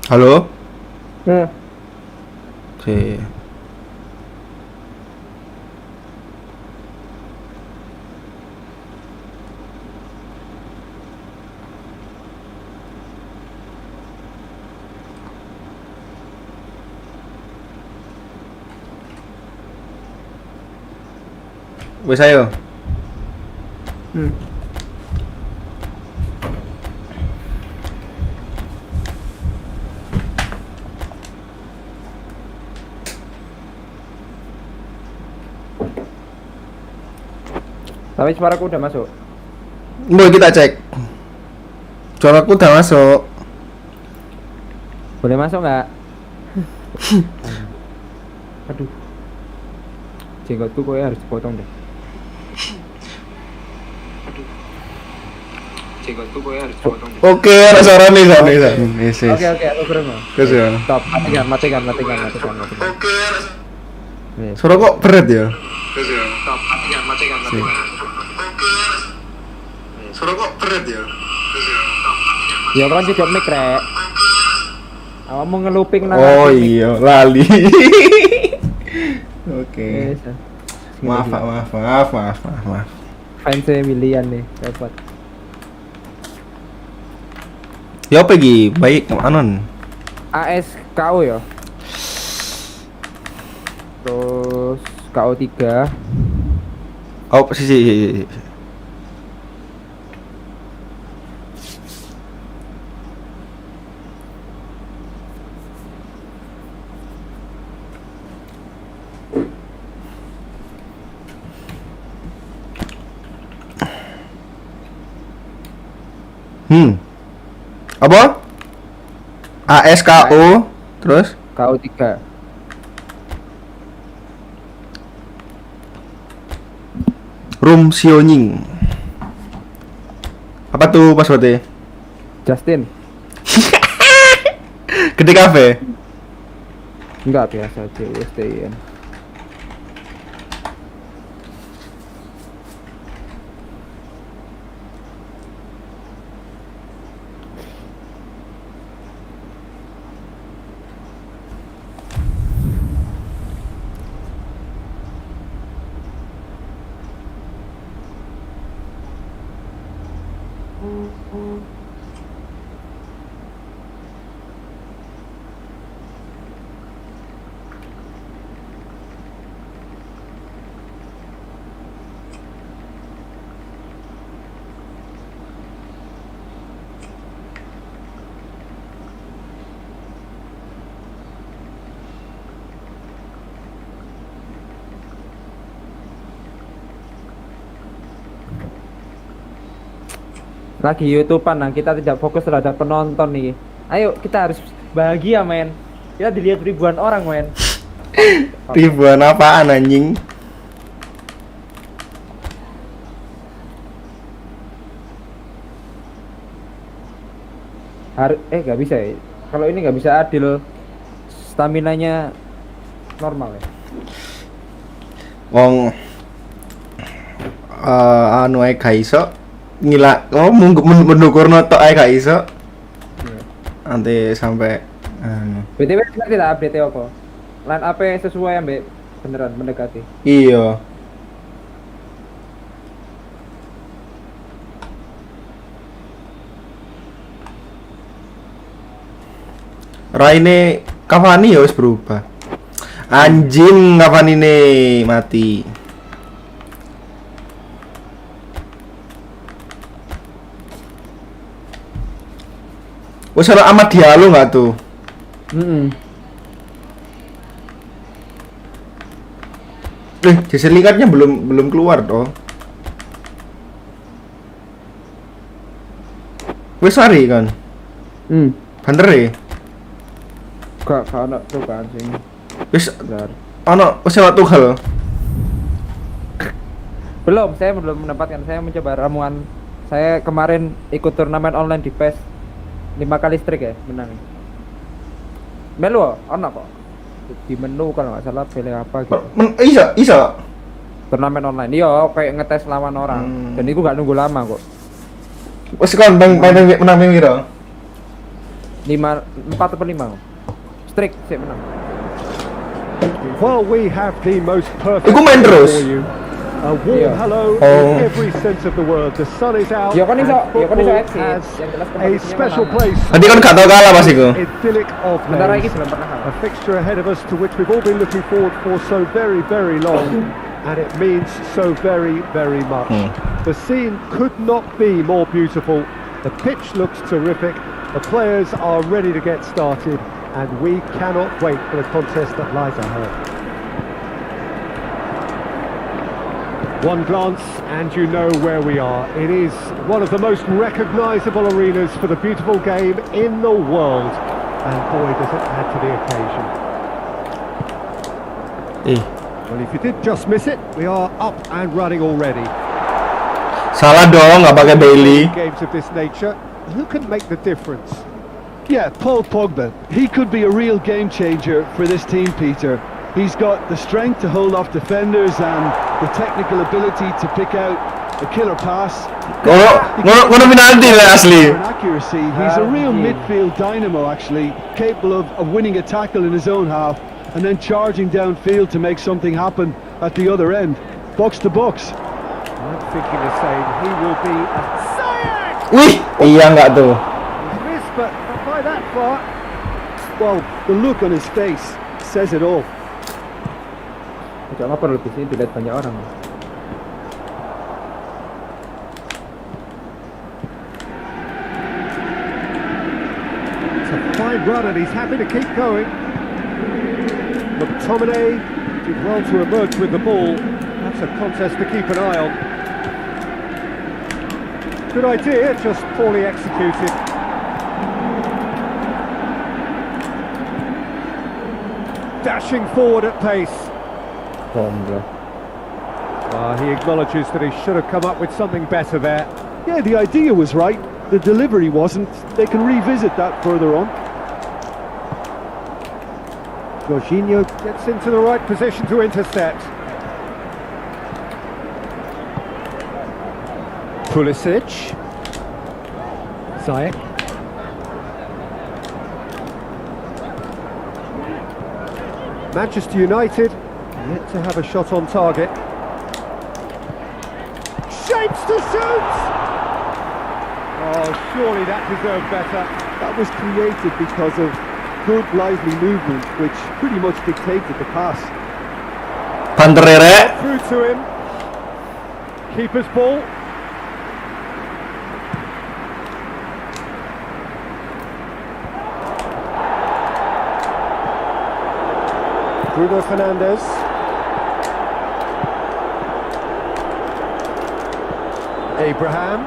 Halo? Hmm. Oke. Wes ayo. Tapi suaraku udah masuk. Mau kita cek. Suaraku udah masuk. Boleh masuk nggak? Aduh. Jenggotku kok harus dipotong deh. Jenggotku kok harus dipotong deh. Oke, ada suara nih, Yes. Oke, aku keren. Terus ya. Stop. Matikan. Oke. Suara kok berat ya? Terus ya. Stop. Matikan. Oke. Suara kok berat ya? Terus ya. Ya kan juga mic rek. Awakmu ngeluping nang. Oh iya, lali. Oke. Yes. Maaf. Fans milian nih, dapat. Ya apa lagi? Baik anon. AS KO ya. Terus KO 3. Oh, sih. Apa? ASKO terus KO 3. Room Sioning. Apa tuh passwordnya? Justin. Gede kafe. Enggak, biasa aja USTIN. Lagi YouTubean, nah kita tidak fokus terhadap penonton nih. Ayo kita harus bahagia men. Kita dilihat ribuan orang men. Ribuan apaan anjing? Gak bisa ya. Kalau ini nggak bisa adil. Staminanya normal ya. Wong anu ae gak iso ngila mendukur notok ae gak iso. Nanti sampai BTW ngerti tak update apa? Line up sesuai ambek beneran mendekati. iya. Raine Cavani ya wis berubah. Anjing Cavani nih mati. Wes ada Ahmad Diallo nggak tuh? Jasa lingkatnya belum keluar toh. Wes hari kan? Bener ya? Gak ono tuh kan sing. Wis Benar. ono sewa Tuchel. Belum, saya belum mendapatkan. Saya mencoba ramuan. Saya kemarin ikut turnamen online di PES 5 kali streak ya, menang. Melu, ono kok. Di menu kalau nggak salah pilih apa gitu. Iso. Turnamen online. Iya, kayak ngetes lawan orang. Dan itu nggak nunggu lama kok. Wes kon menang ping piro? 4 atau 5. Streak sih menang. Well, we have the most perfect Iku main terus? for you. A warm Yeah. hello Oh. in every sense of the word. The sun is out. Ya kan iso and football exit. has Yang jelas a kompetisinya special menang. place. Tadi kan gak tau kalah pas iku. Idyllic of Bentar lagi days. belum pernah kalah. A fixture ahead of us to which we've all been looking forward for so very, very long, and it means so very, very much. The scene could not be more beautiful. The pitch looks terrific. The players are ready to get started, and we cannot wait for the contest that lies ahead. One glance and you know where we are. It is one of the most recognisable arenas for the beautiful game in the world. And boy, does it add to the occasion. Well, if you did just miss it, we are up and running already. Salah dong, nggak pakai Bailey. Games of this nature, who can make the difference? Yeah, Paul Pogba. He could be a real game changer for this team, Peter. He's got the strength to hold off defenders and the technical ability to pick out a killer pass. Ngono penalti lah asli. For an accuracy, he's a real midfield dynamo actually, capable of winning a tackle in his own half and then charging downfield to make something happen at the other end. Box to box. I'm thinking the same. He will be a Ziyech! Wih, iya nggak tuh? He's missed, but not by that far. Well, the look on his face says it all. Cuma perlu di sini dilihat banyak orang. It's a fine run and he's happy to keep going. McTominay did well to emerge with the ball. That's a contest to keep an eye on. Good idea, just poorly executed. Dashing forward at pace. He acknowledges that he should have come up with something better there. Yeah, the idea was right. The delivery wasn't. They can revisit that further on. Jorginho gets into the right position to intercept. Pulisic. Ziyech. Manchester United yet to have a shot on target. Shapes to shoot! Oh, surely that deserved better. That was created because of good lively movement, which pretty much dictated the pass. Panterere. Through to him. Keeper's ball. Bruno Fernandes. Abraham.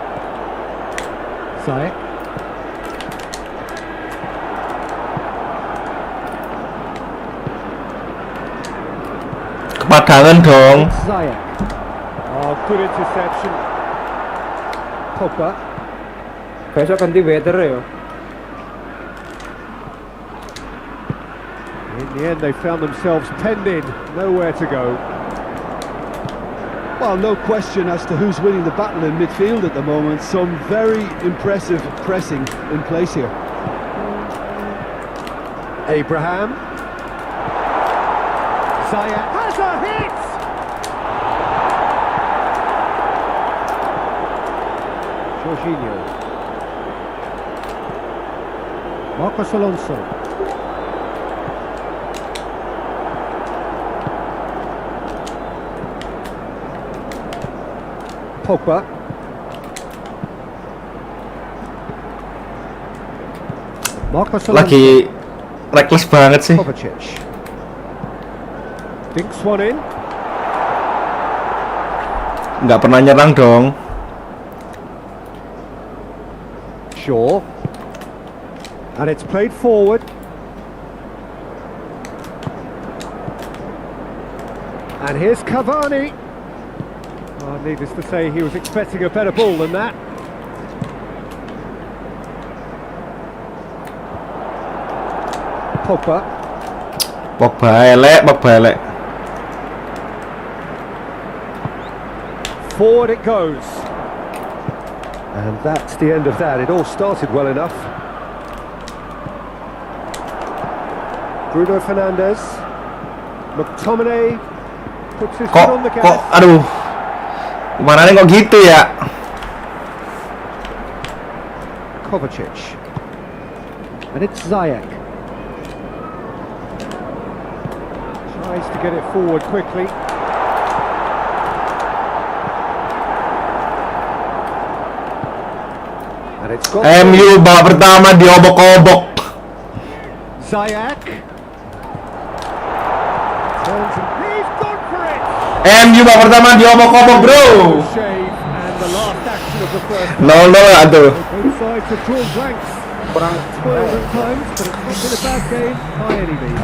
Ziyech. Kepadangan dong. Ziyech. Oh, good interception. Pogba. Besok ganti weather ya. In the end, they found themselves penned in, nowhere to go. Well, no question as to who's winning the battle in midfield at the moment. Some very impressive pressing in place here. Abraham. Ziyech has a hit! Jorginho. Marcos Alonso. Pogba. Marcos Alonso. Lagi reckless banget sih. Kovacic. Dinks one in. Nggak pernah nyerang dong. Shaw. And it's played forward. And here's Cavani. Oh, needless to say, he was expecting a better ball than that. Pogba. Elek. Forward it goes. And that's the end of that. It all started well enough. Bruno Fernandes. McTominay puts his foot on the gas. Aduh. Gimana nih kok gitu ya? Kovacic. And it's Ziyech. Tries to get it forward quickly. And it's got MU babak pertama diobok-obok. Ziyech. Turns and he's gone for it. MU babak pertama diobok-obok, bro. Shave and the last action of the first. 0-0 aduh. Both sides have drawn blanks. Kurang Spoiled at times, but it's not been a bad game by any means.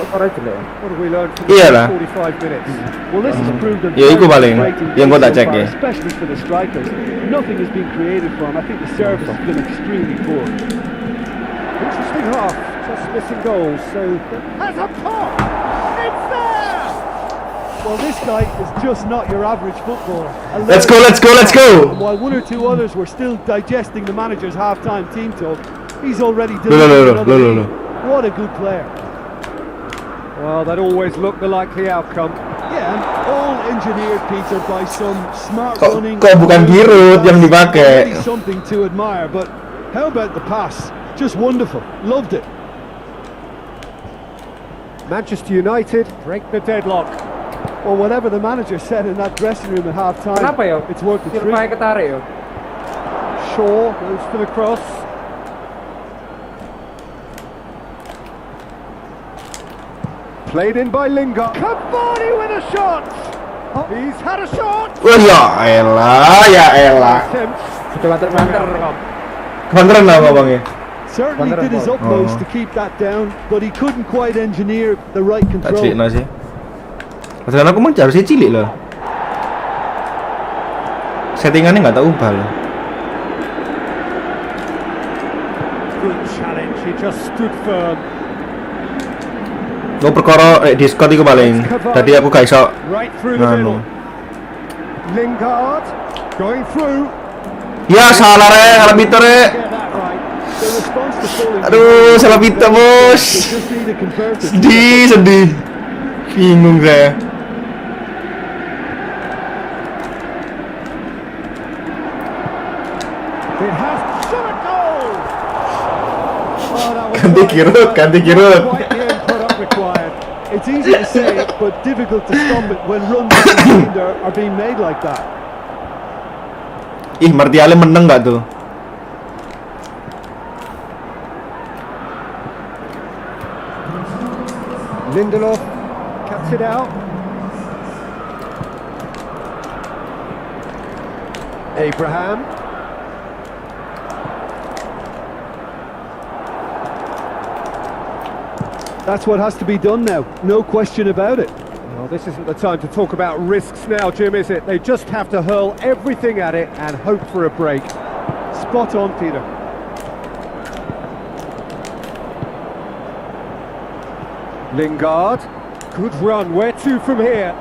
suara jelek. What have we learned from Iyalah. the 45 minutes? Well, this has proved them Ya, iku paling yang gua tak so cek far, ya. especially for the strikers. Nothing has been created for them. I think the service has been extremely poor. Interesting half, just missing goals, so has a pop! It's there! Well, this guy is just not your average footballer. Let's go. And while one or two others were still digesting the manager's half-time team talk, he's already delivered another lead. What a good player. Well, that always looked the likely outcome. Yeah, and all engineered, Peter, by some smart Kok running. bukan Giroud yang dipakai? Really something to admire, but how about the pass? Just wonderful. Loved it. Manchester United break the deadlock. Well, whatever the manager said in that dressing room at half-time, Kenapa ya? it's worked a treat. Sirpai ketarik ya. Shaw goes for the cross. Played in by Lingard. Cavani with a shot! Oh, he's had a shot! Oh ya elah. Coba terbantar. Kebanteran apa bang ya? Certainly did his Oh. utmost to keep that down, but he couldn't quite engineer the right Tak control. cilik sih. Masalah aku mencar sih cilik loh. Settingannya nggak tak ubah loh. Good challenge, he just stood firm. Gue perkara Discord itu paling. Tadi aku gak iso Right through the nganu. middle. Lingard going through. Ya salah salah pinter Get that right. The response to falling Aduh, salah pinter bos. they just need to convert it. Sedih. Bingung saya. It has shot a goal. Oh, that was Ganti Giroud. quite the end product required. It's easy to say, but difficult to stop it when runs behind are being made like that. Ih, Martial menang nggak tuh? Lindelof cuts it out. Abraham. That's what has to be done now, no question about it. Well, this isn't the time to talk about risks now, Jim, is it? They just have to hurl everything at it and hope for a break. Spot on, Peter. Lingard, good run. Where to from here?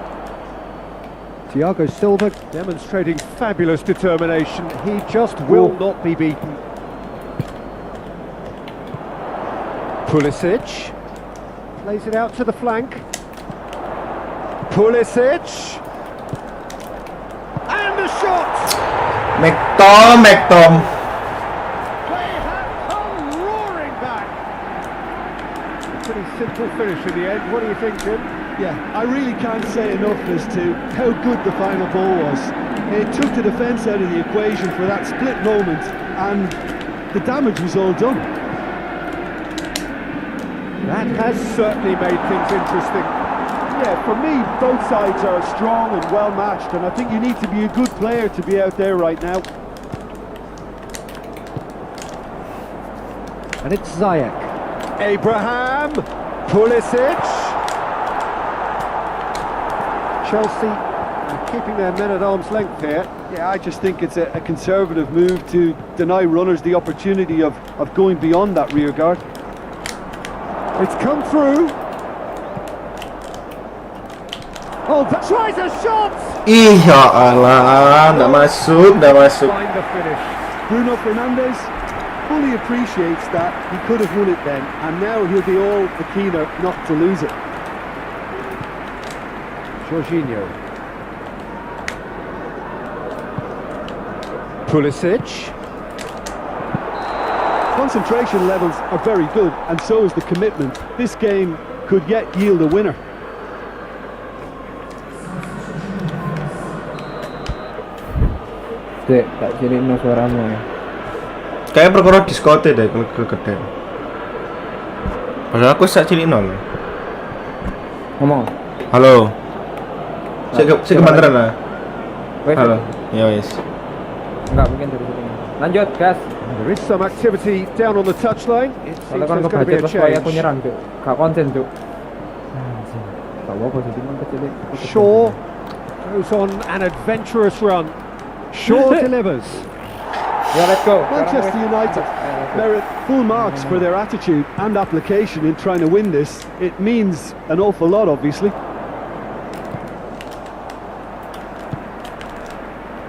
Thiago Silva demonstrating fabulous determination. He just will not be beaten. Pulisic plays it out to the flank. Pulisic and a shot. McTom. They have come roaring back. Pretty simple finish in the end. What do you think, Jim? Yeah, I really can't say enough as to how good the final ball was. It took the defence out of the equation for that split moment, and the damage was all done. That has certainly made things interesting. Yeah, for me, both sides are strong and well matched, and I think you need to be a good player to be out there right now. And it's Ziyech. Abraham. Pulisic. Chelsea keeping their men at arm's length here. Yeah, I just think it's a conservative move to deny runners the opportunity of going beyond that rear guard. It's come through. Oh, tries a shot. Ih, ya Allah, nggak masuk. Find the finish. Bruno Fernandes fully appreciates that he could have won it then, and now he'll be all the keener not to lose it. Jorginho. Pulisic. Concentration levels are very good, and so is the commitment. This game could yet yield a winner. Dek, tak cilik no suaramu ya. Kayak perkara diskote deh kalau kegeden. Padahal aku sak cilik nol. Ngomong. Halo. Saya kebanteran lah. Wes. Halo. Ya wes. Enggak mungkin dari sini. Lanjut, gas. There is some activity down on the touchline. It Soalnya seems kan there's going to be a kebaca supaya aku change. nyerang, Cuk. Gak konsen, Cuk. Gak apa posisi mana kecil. Shaw goes on an adventurous run. Shaw delivers. Ya, let's go. Manchester United merit full marks for their attitude and application in trying to win this. It means an awful lot, obviously.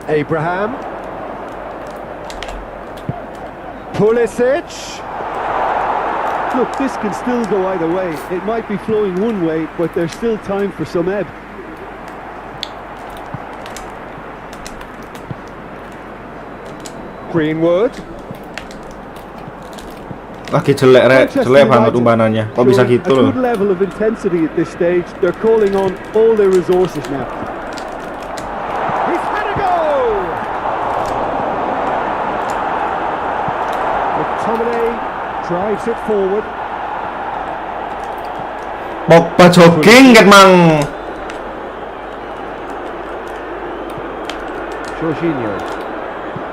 Abraham. Pulisic. Look, this can still go either way. It might be flowing one way, but there's still time for some ebb. Greenwood. Lagi jelek rek, jelek banget umpanannya. Kok bisa Showing gitu a loh? good level of intensity at this stage. They're calling on all their resources now. He's had a go. McTominay drives it forward. Pogba jogging ket mang. Jorginho.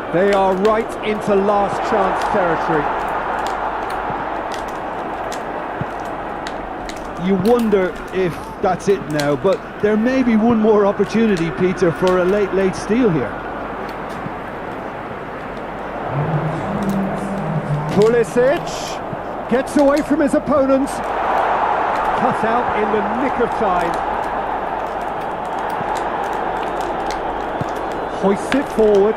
They are right into last chance territory. You wonder if that's it now, but there may be one more opportunity, Peter, for a late steal here. Pulisic gets away from his opponents. Cut out in the nick of time. Hoists it forward.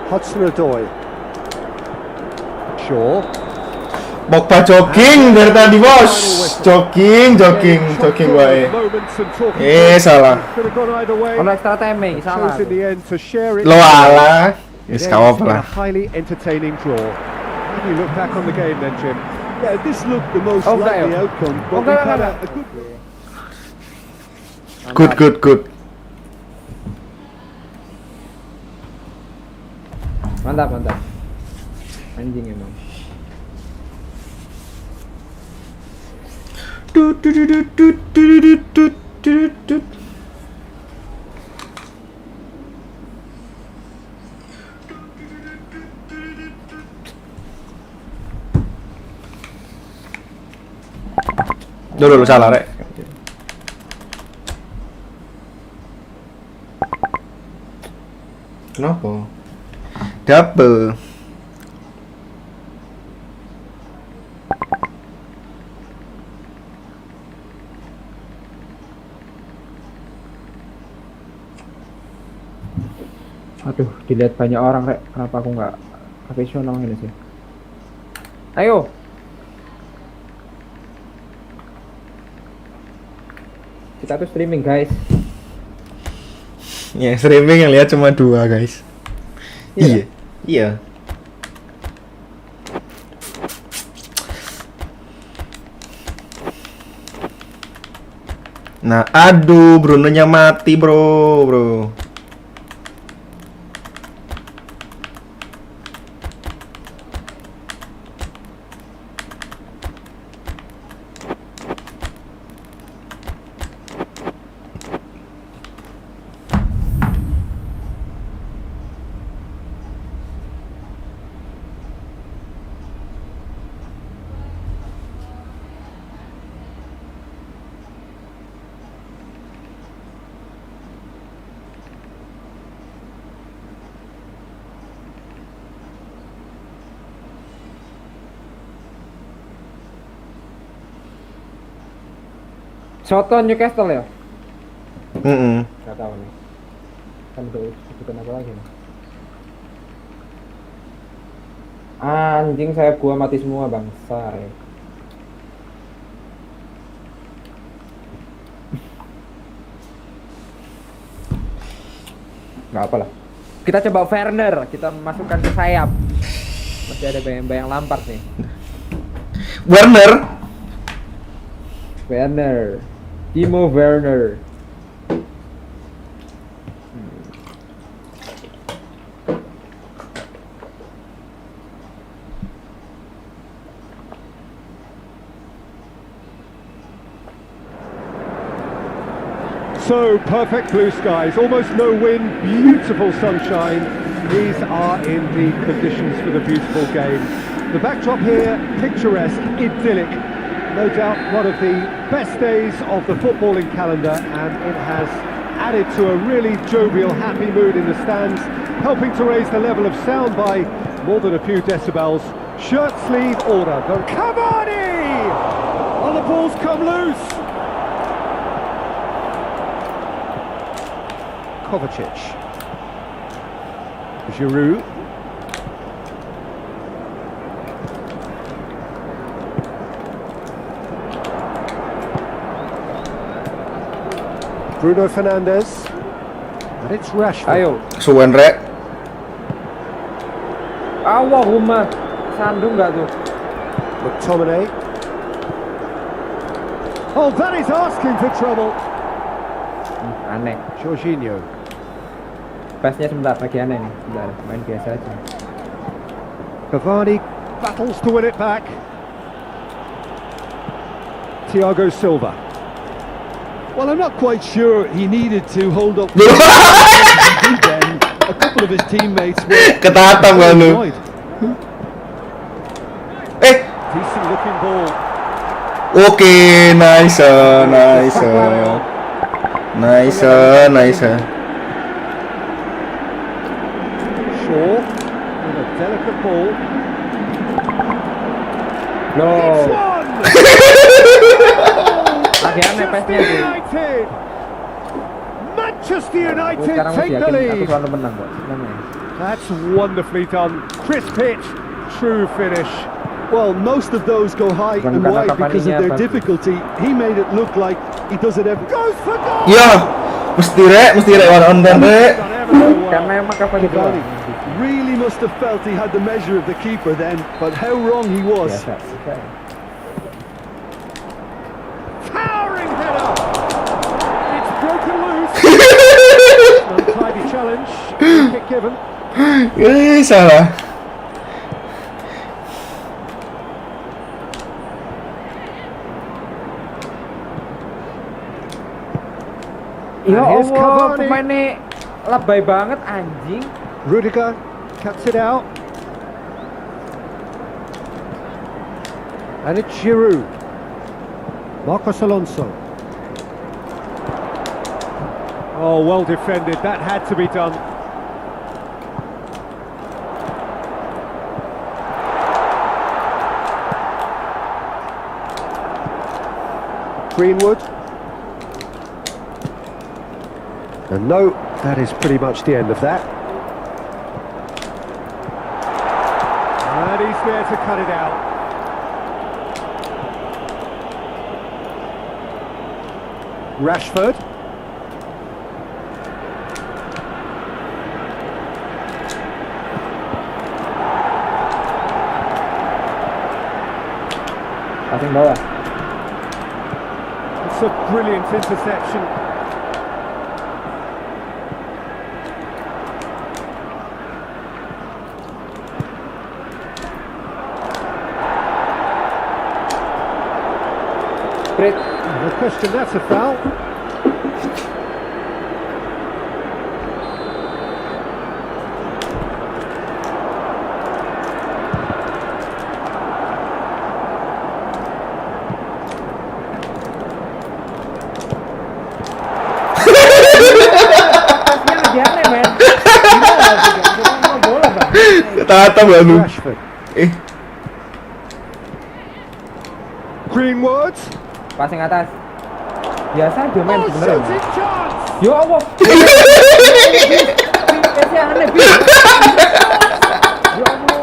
Hudson-Odoi. Shaw. Pogba jogging dari tadi bos. Jogging wae. Salah. Could have gone either way. Kalau extra time salah. Chose in the end to share it. Lo ala. Wis It gak ends apa in lah. a highly entertaining draw. How do you look back on the game then, Jim? Yeah, this looked the most Okay. likely outcome, but Okay, we've had okay. a good... Good. Mantap. Anjing emang. Dulu salah rek. Kenapa? Double. Aduh, dilihat banyak orang rek. Kenapa aku nggak profesional ini sih? Ayo. Kita tuh streaming guys. Ya, streaming yang lihat cuma 2 guys. Iya. Nah, aduh, Bruno-nya mati, bro. Soto Newcastle ya? Mm-mm. Gak tahu nih. Kan udah sebutan apa lagi nih? Anjing saya gua mati semua bangsa. Ya. Gak apa lah. Kita coba Werner, kita masukkan ke sayap. Masih ada bayang-bayang Lampard nih. Werner. Timo Werner. So perfect blue skies, almost no wind, beautiful sunshine. These are in the conditions for the beautiful game. The backdrop here, picturesque, idyllic. No doubt one of the best days of the footballing calendar, and it has added to a really jovial, happy mood in the stands, helping to raise the level of sound by more than a few decibels. Shirt sleeve order. Cavani! Oh, the ball's come loose. Kovacic. Giroud. Bruno Fernandes. And it's Rashford. Ayo. Suwen rek. Allahumma. Sandung nggak tuh? McTominay. Oh, that is asking for trouble. Aneh. Jorginho. PES-nya sebentar, lagi aneh nih. Sebentar, main biasa aja. Cavani battles to win it back. Thiago Silva. Well, I'm not quite sure he needed to hold up. Then a couple of his teammates were Ketatam kan lu. annoyed. Decent looking ball. Oke, nice. Shaw with a delicate ball. No. It's one! Lagi aneh PES-nya sih. United! Manchester Gue United sekarang take masih the yakin aku lead. selalu menang kok. Namanya. That's wonderfully done. Crisp hit, true finish. Well, most of those go high Bukan and karena wide because of Cavani-nya their bagus. difficulty. He made it look like he does it every. Goes for goal! Ya, mesti rek on rek. Done ever so well. Karena emang Cavani doang. Really must have felt he had the measure of the keeper then, but how wrong he was. Biasa. Towering header! It's broken loose. Untidy challenge. Kick given. Salah. Ya And here's Allah, Cavani. pemainnya lebay banget anjing. Rudiger cuts it out. And it's Giroud. Marcos Alonso. Oh, well defended. That had to be done. Greenwood. And no, that is pretty much the end of that. And he's there to cut it out. Rashford. Passing bawah. It's a brilliant interception. Sprit. No question, that's a foul. Lagi aneh men. Gimana sih? Gimana bola bang? Ketatam gak lu? Rashford. Greenwood. Passing atas. Biasa aja men Oh, sebenarnya. shooting chance! Ya Allah. PS-nya aneh Bis. Ya Allah.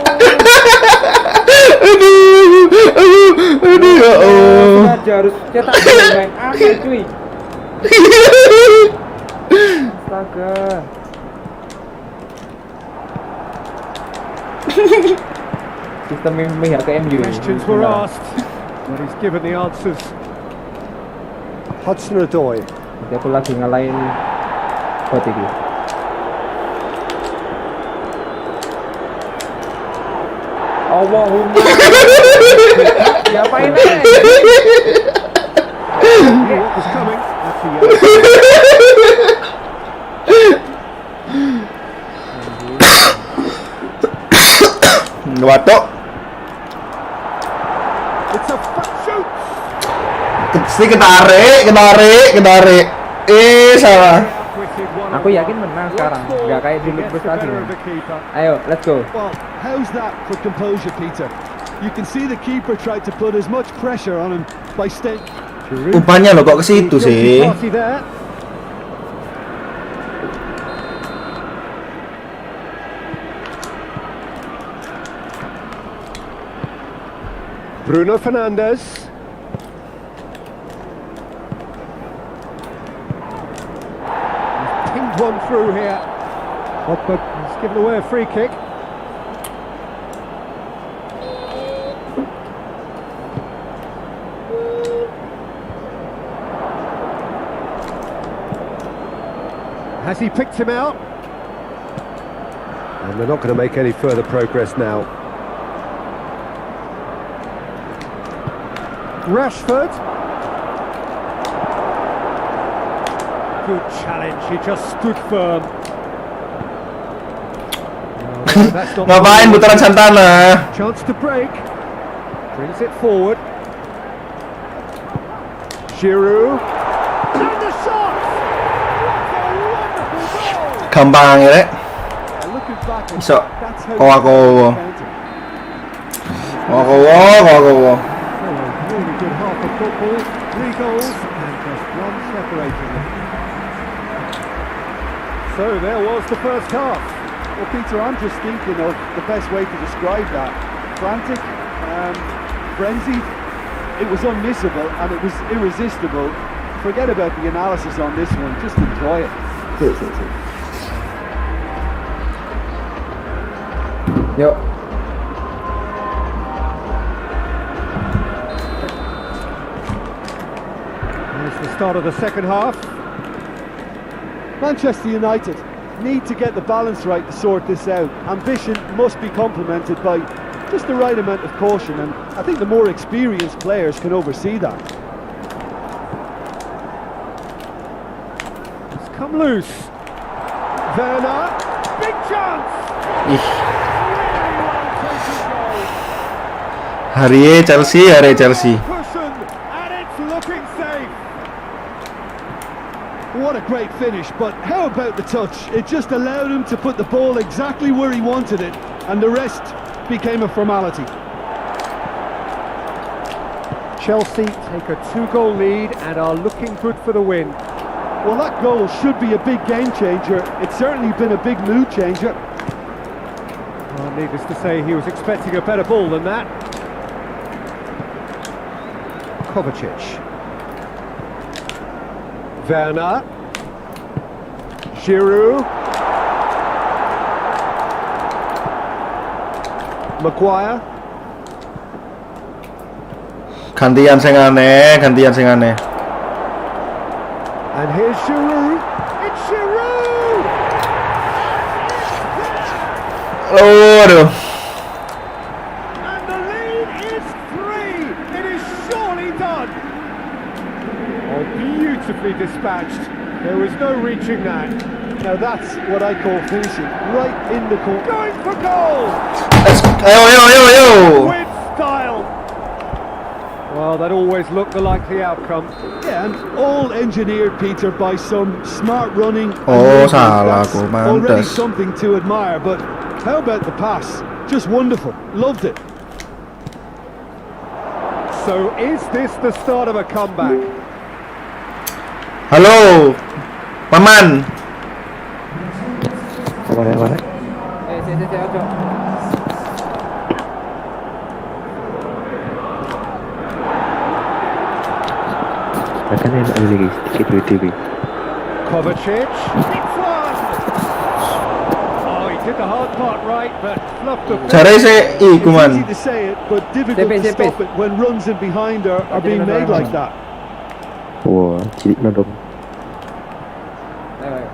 Aduh ya Allah. Sengaja harus cetak gol men. Aneh cuy. Astaga. Sistem memihak ke MU. Questions were asked, but he's given the answers. Hudson-Odoi. Nanti aku lagi ngalahin bot ini. Allahumma. Diapain aja? Knew what was coming. That's the yellow. Watok. It's a shoot! Ketarik. Salah. Outwitted one Aku on yakin one. menang sekarang, nggak kayak dulu Gets the prestasi. better of the keeper. Ayo, let's go. Well, how's that for composure, Peter? You can see the keeper tried to put as much pressure on him by staying. Umpannya lo kok ke situ Guilty sih? party there. Bruno Fernandes. He's pinged one through here. But he's given away a free kick. Has he picked him out? And they're not going to make any further progress now. Rashford. Good challenge, he just stood firm. No, that's not Ngapain putaran Santana? Chance to break. Brings it forward. Giroud. And the shot! What a wonderful goal! Gampang ya, Rek. And looking back, Iso. that's how Kowakowo. Oh, a really good half of football. 3 goals and just one separating them. So there was the first half. Well, Peter, I'm just thinking of the best way to describe that. Frantic, frenzied. It was unmissable and it was irresistible. Forget about the analysis on this one. Just enjoy it. Yuk. There's the start of the second half. Manchester United need to get the balance right to sort this out. Ambition must be complemented by just the right amount of caution, and I think the more experienced players can oversee that. It's come loose. Werner, big chance! Ih, Really well taken goal. hari Chelsea. Cushion, and it's looking safe. What a great finish, but how about the touch? It just allowed him to put the ball exactly where he wanted it, and the rest became a formality. Chelsea take a 2-goal lead and are looking good for the win. Well, that goal should be a big game changer. It's certainly been a big mood changer. Well, needless to say, he was expecting a better ball than that. Kovacic. Werner. Giroud. Maguire. Gantian sing aneh. And here's Giroud. It's Giroud! Aduh. And the lead is 3. It is surely done. Oh, beautifully dispatched. There was no reaching that. Now that's what I call finishing, right in the corner. Going for goal! Yo. With style. Well, that always looked the likely outcome. Yeah, and all engineered, Peter, by some smart running. and Oh, movement. salah That's aku, already mantes. something to admire, but how about the pass? Just wonderful. Loved it. So is this the start of a comeback? Halo, paman. Mana? Si, ojo. Akan enak lagi sedikit WTV. Kovacic. It's one. Oh, he did the hard part right, but fluffed the Cara saya It's kuman. easy to say it, but difficult to Depes. stop it when runs in behind are being made like that. Wah, cilik na dong. Ayo.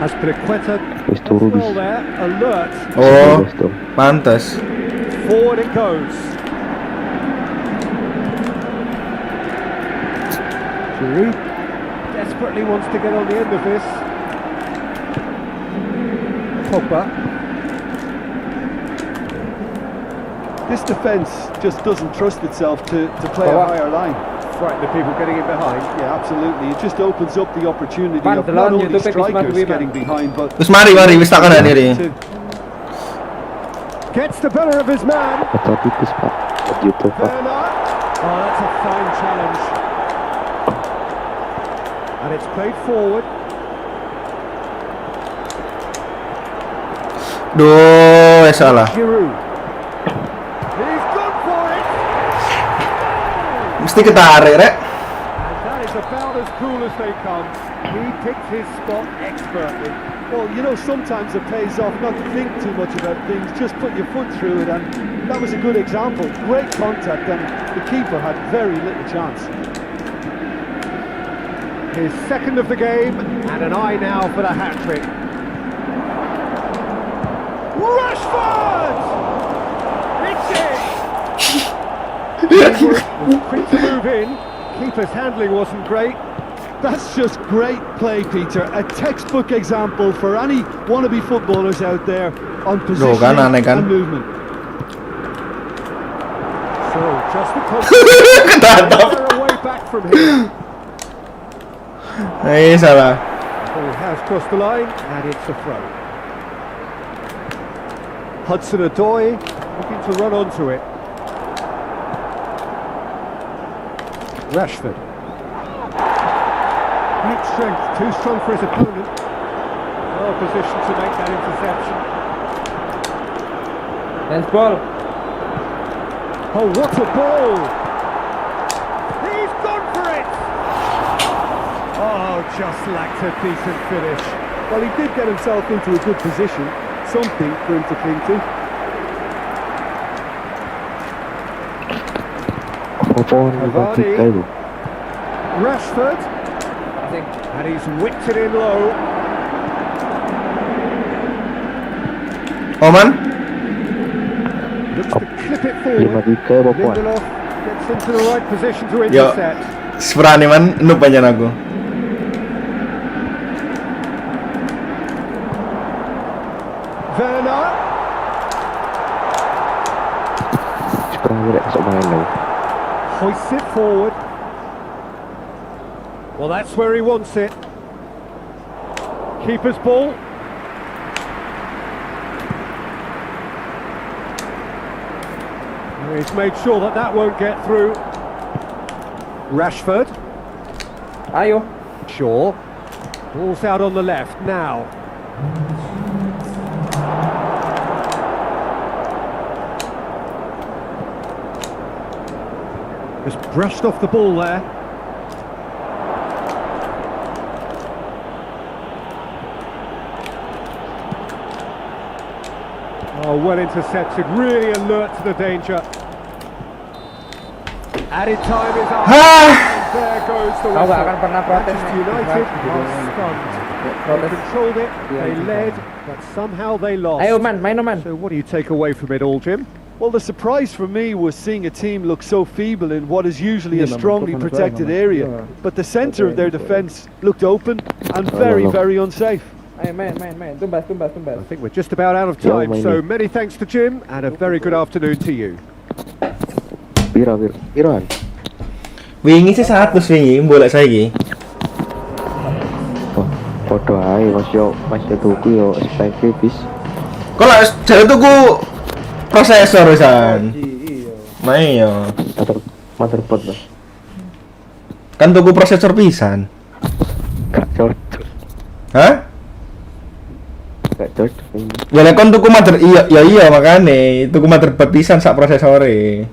Aspilicueta Wis as turu well bis. there, alert. Oh, Wis dong. pantas. Forward it goes. Giroud desperately wants to get on the end of this. Pogba. This defence just doesn't trust itself to play a higher line. Frighten the people getting in behind. Yeah, absolutely. It just opens up the opportunity Man, of the not lawan only YouTube strikers Wisma getting behind, but Terus mari wis tak kanan diri. Gets the better of his man. Atau tipis pak. YouTube pak. Werner. Oh, that's a fine challenge. And it's played forward. Duh, salah. Giroud. He's gone for it. Mesti ketarik, Rek. And that is about as cool as they come. He picked his spot expertly. well, you know, sometimes it pays off not to think too much about things, just put your foot through it, and that was a good example. Great contact, and the keeper had very little chance. His second of the game, and an eye now for the hat-trick. Rashford! It's it! Was quick to move in. Keeper's handling wasn't great. That's just great play, Peter. A textbook example for any wannabe footballers out there on positioning aneh kan? and movement. So, just the confidence. Ketatap. They're away back from here. Salah. Ball has crossed the line, and it's a throw. Hudson-Odoi looking to run onto it. Rashford. Great strength, too strong for his opponent. Well positioned to make that interception. Handball. Oh, what a ball! He's gone for it! Oh, just lacked a decent finish. Well, he did get himself into a good position, something for him to cling to. Apa Cavani. kita itu? Rashford, I think. and he's whipped it in low. Oman? Looks to clip it 5-3 forward. apa puan? Lindelof gets into the right position to Yo. intercept. Seberani man, noob aja aku. Werner, Sekarang gue masuk main lagi. hoists it forward. Well, that's where he wants it. Keeper's ball. He's made sure that that won't get through. Rashford. Ayo. Shaw. Ball's out on the left now. Just brushed off the ball there. Oh, well intercepted, really alert to the danger. Added time is up. And there goes the Kau gak akan whistle. pernah protes Manchester nih. United Gitu. are stunned. They Protes. controlled it, Yeah, they gitu. led, but somehow they lost. Ayo man, main no man. So what do you take away from it all, Jim? Well, the surprise for me was seeing a team look so feeble in what is usually a Yeah, strongly man, protected man. area. Yeah. But the centre of their Okay. defence looked open and very, very unsafe. Ayo main. Tumbas. I think we're just about out of Yeah, time, mainly. so many thanks to Jim, and a very good afternoon to you. Piroan. Wingi sih 100 wingi, boleh saya iki. Wah, podo ae masih tuku yo SPG bis. Kalau jare tuku prosesor wisan. Iya. Main yo. Motherboard lah. Kan tuku prosesor pisan. Gak cocok. Hah? Gak cocok. Ya lek kon tuku mother iya makane tuku motherboard pisan sak prosesore.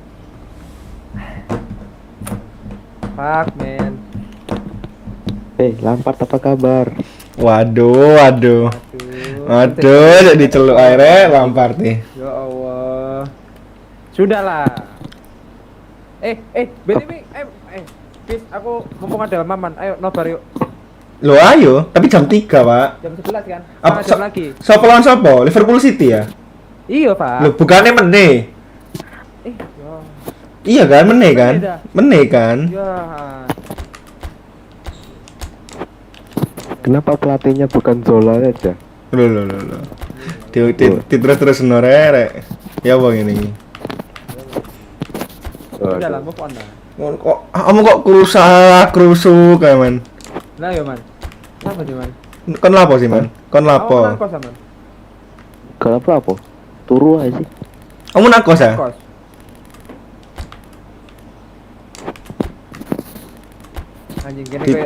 Fuck man. Lampard apa kabar? Waduh. Aduh, jadi celuk airnya Lampard nih. Ya Allah. Sudahlah. BTW, bis aku mumpung ada Maman, ayo nobar yuk. Lo ayo, tapi jam 3, Pak. Jam 11 kan? Apa Jam lagi. Sopo lawan sopo? Liverpool City ya? Iya, Pak. Lo bukannya meneh. Ya. Iya kan, meneh kan? Meneh dah. Meneh kan? Ya. Kenapa pelatihnya bukan Zola aja? Lo. Terus norek. Ya bang ini. Udah lah, move on lah. Kok kamu kok kerusuk kayak man? Lah ya, Man. Apa sih, Man? Kon lapo sih man? Kon Kamu lapo? nang kos, Man? Kalau apa? Turu aja sih. Kamu nak kos ya? Kos. Anjing kene kayak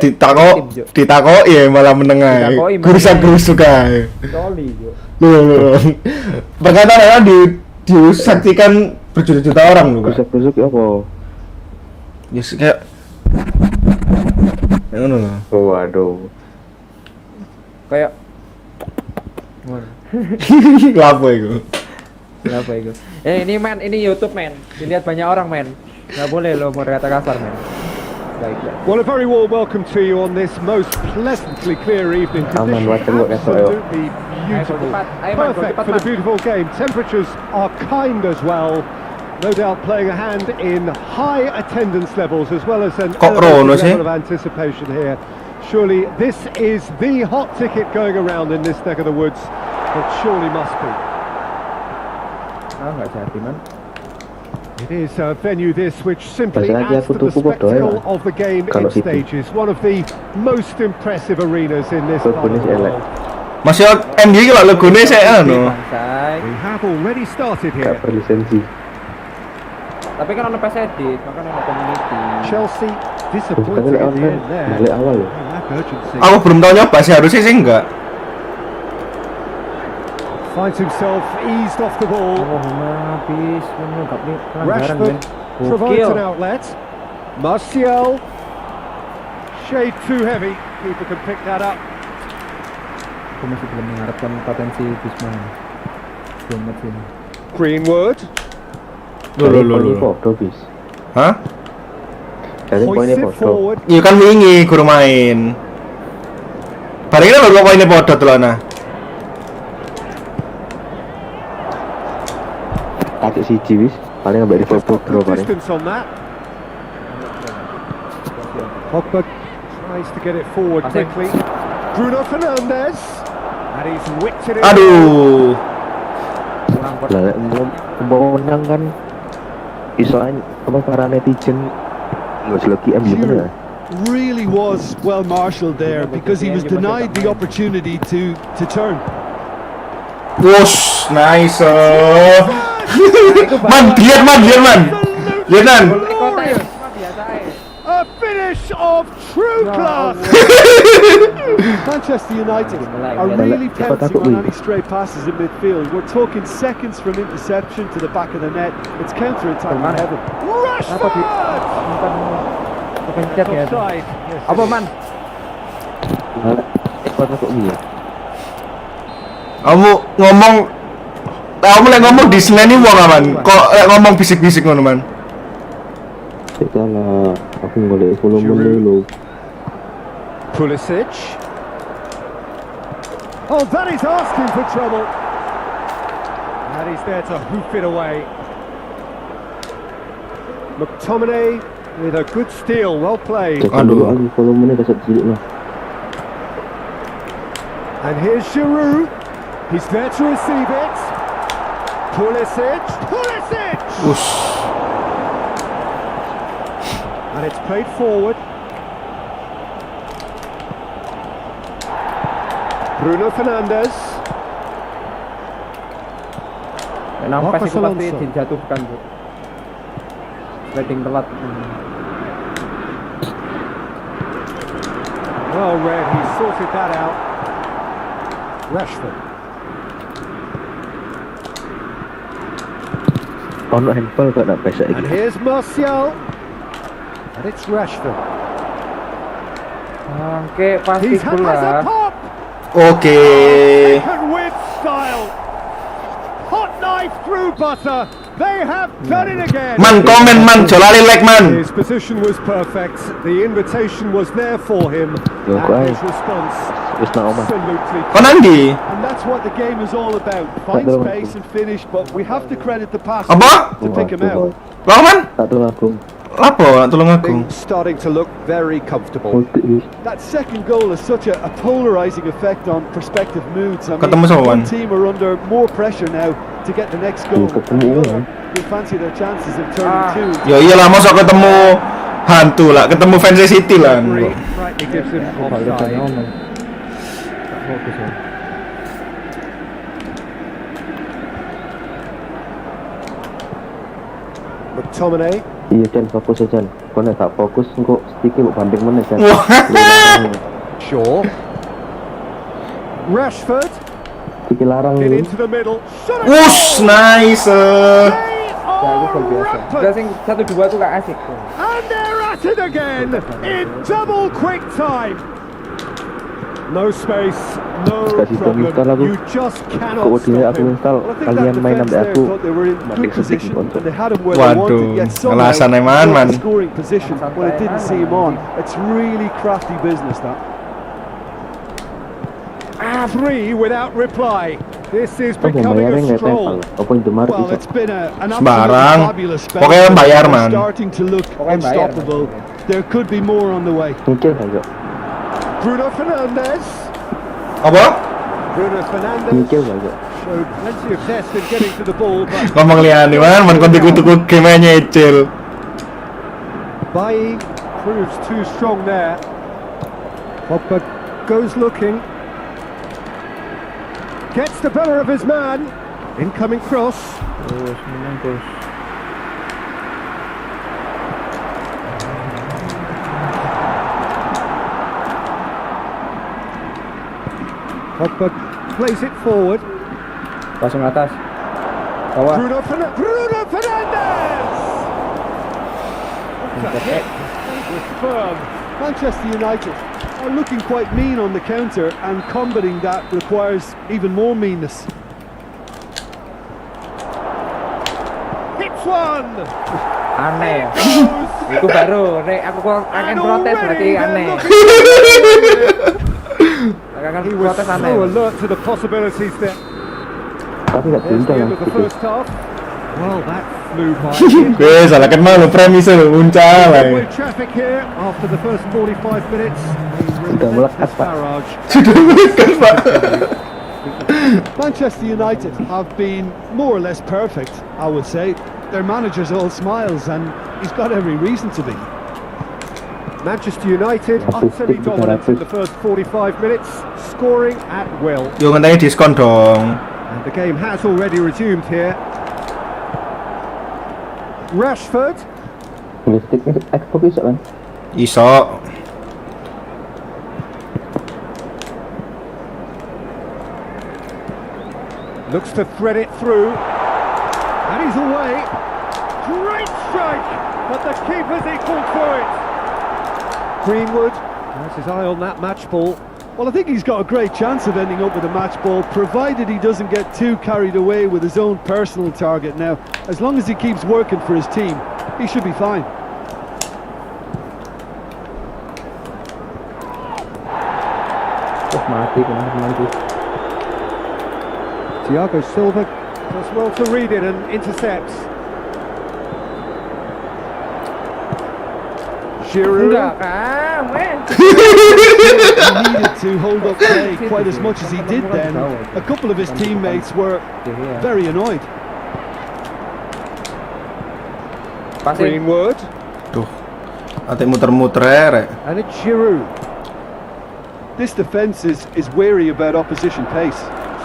Ditakok ya malah menengah. Ditakoki, Man. Gerusuk ae. Toli, yo. Loh. Perkataan disaksikan berjuta-juta orang loh, Kak. Rusuk ya apa? Yes, kayak ngono loh. Waduh. Kayak ngono. Lapo iku? Kenapa itu? Ini men, ini YouTube men. Dilihat banyak orang men. Nggak boleh lo mau kata kasar men. Baiklah. Well, a very warm welcome to you on this most pleasantly clear evening. Aman, Conditions macam buat kata, ayo. absolutely beautiful. Ayo, Man, Perfect cepat, for the Man. beautiful game. Temperatures are kind as well. No doubt playing a hand in high attendance levels as well as an Kok rono elevated sih? level of anticipation here. Surely this is the hot ticket going around in this neck of the woods. It surely must be. Ah nggak jadi man. It is a venue this which simply Pasal lagi adds aku to the tuku bodoh ya, spectacle Mas. of the game Kalau in situ. stages. One of the most impressive arenas in this part of Bagus the elek. world. Mas yo MU iki lho legone sik anu. Bangsai. We have already started here. Gak berlisensi. Tapi kan ono PES edit, makanya ono community. Chelsea Bukannya disappointing lek at the online, end there. balik awal loh. Lack urgency. Aku belum tahu nyoba sih, harusnya sih enggak. Finds himself eased off the ball. Oh, habis ini enggak nih pelanggaran Rashford men. provides Gokil. an outlet. Martial. Shade too heavy. Keeper can pick that up. Aku masih belum mengharapkan potensi Bisman. Belum mesin. Greenwood. Loh. Foto bis. Hah? Jadi poinnya Hoists it foto. forward. Iya kan wingi guru main. Paling kan lho poinnya podo telana. Takik siji wis. Paling ambek di foto bro Good paling. distance on that. Pogba tries to get it forward Asik. quickly. Bruno Fernandes. And he's whipped it in. Aduh. Kurang kok. Lah lek mau menang kan isoan apa para netizen nggak selagi MU kan ya. Really was well marshalled there because he was denied the opportunity to turn. Wush, nice. Man. Lihat man. Kota ya, biasa aja. A finish of true class. Manchester United are really pouncing on any stray passes in midfield. We're talking seconds from interception to the back of the net. It's counter-attack in heaven. Apa di bukan chat ya. Offside. Yes, Apa man? Foto kok iya. Kamu lek ngomong di Senin ini wong aman. Kok lek ngomong bisik-bisik ngono man. Salah, aku golek volume dulu. Pulisic. Oh, that is asking for trouble. And he's there to hoof it away. McTominay with a good steal, well played. Cek dulu aku volumenya kasih cilik lah. And here's Giroud. He's there to receive it. Pulisic. Wush. And it's played forward. Bruno Fernandes. Nang Marcos PES itu pasti Alonso. dijatuhkan, Bu. Sliding telat. Well read, he sorted that out. Rashford. Ono handball kok nak pesek And iki. here's Martial. And it's Rashford. Oke, pasti He's has a bola. pop. Oke. And with style. Hot knife through butter. They have done it again. Man, komen man, jolali like man. His position was perfect. The invitation was there for him. Yo, kok And ae. his response Wis nak omah. absolutely. Kau nanti? And that's what the game is all about. Find Betul. space and finish, but we have to credit the pass Apa? to pick him out. Kau man? Tak tolong aku. Lapo, nak tolong aku. Things starting to look very comfortable. Multi wis. That second goal has such a polarizing effect on prospective moods. I Ketemu sama, one Wan. team are under more pressure now to get the next goal. Ketemu, And the other Wan. will fancy their chances of turning two. Yo iyalah, masa ketemu hantu lah, ketemu fans City lah. Referee rightly gives him offside. Fokus ya. McTominay. Iya Chan, fokus ya Chan. Kau nek tak fokus engko stick mbok banting meneh Chan. Wah. Shaw. Rashford. Stick larang Get ini. into the middle. Shot it. Wush, nice. They Ya, itu gol are biasa. rampant. Udah sing 1-2 tuh gak asik. And they're at it again in double quick time. No space, no Kasih tau install problem. aku. You just cannot Kok dia stop aku him. install, Well, I think kalian that main defense sampai there aku thought they were in mati good setik position untuk. and they had him where they Waduh, wanted. Yet somehow alasan Eman, man. scoring position when it didn't seem on. It's really crafty business that. 3 without reply. This is Kau becoming bayarnya a nggak stroll. tempel. Apa itu mar Well, bisa. it's been an Sembarang. absolutely fabulous spell. Pokoknya bayar, They're man. starting to look Pokoknya bayar, unstoppable. man. There could be more on the way. Mikir aja. Bruno Fernandes. Apa? Bruno Fernandes Mikir aja. showed plenty of zest in getting to the ball, but Ngomong lian nih man kon tuku game nyecil. Bailly proves too strong there. Pogba goes looking. Gets the better of his man. Incoming cross. Terus menang terus. Pogba plays it forward. Pasang atas. Bawah. Bruno Fernandes! What a hit. It was firm. Manchester United are looking quite mean on the counter, and combating that requires even more meanness. Hits one! Aneh. Goes Itu baru. Rek, aku akan and protes berarti already they're aneh. looking- Akan He was protes so aneh. alert to the possibilities there. Tapi nggak There's the tinggal end of the gitu. first half. Well, that flew by. Gue salah kan malu premis lu muncul With lah. traffic here after the first 45 minutes. Sudah melekat, Pak. Barrage. Sudah bukan Pak. Manchester United have been more or less perfect, I would say. Their manager's all smiles, and he's got every reason to be. Manchester United utterly dominant in the first 45 minutes, scoring at will. Yo ngenteni diskon dong. And the game has already resumed here. Rashford. Sticknya Xbox bisa kan? Iso. Looks to thread it through. And he's away. Great strike! But the keeper's equal to it. Greenwood has his eye on that match ball. Well, I think he's got a great chance of ending up with a match ball, provided he doesn't get too carried away with his own personal target. Now, as long as he keeps working for his team, he should be fine. Mati kemarin itu. Thiago Silva does well to read it and intercepts. Giroud. Enggak kan, men. He needed to hold up play quite as much as he did then. A couple of his teammates were very annoyed. Passing. Greenwood. Tuh. Ate muter-muter. And it's Giroud. This defence is wary about opposition pace.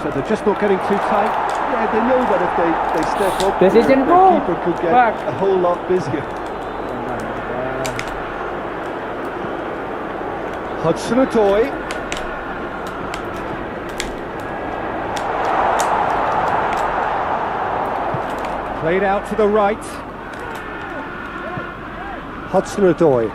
So they're just not getting too tight. Yeah, they know that if they step up, Decision their goal. keeper could get Fuck. a whole lot busier. Hudson-Odoi. Played out to the right. Hudson-Odoi.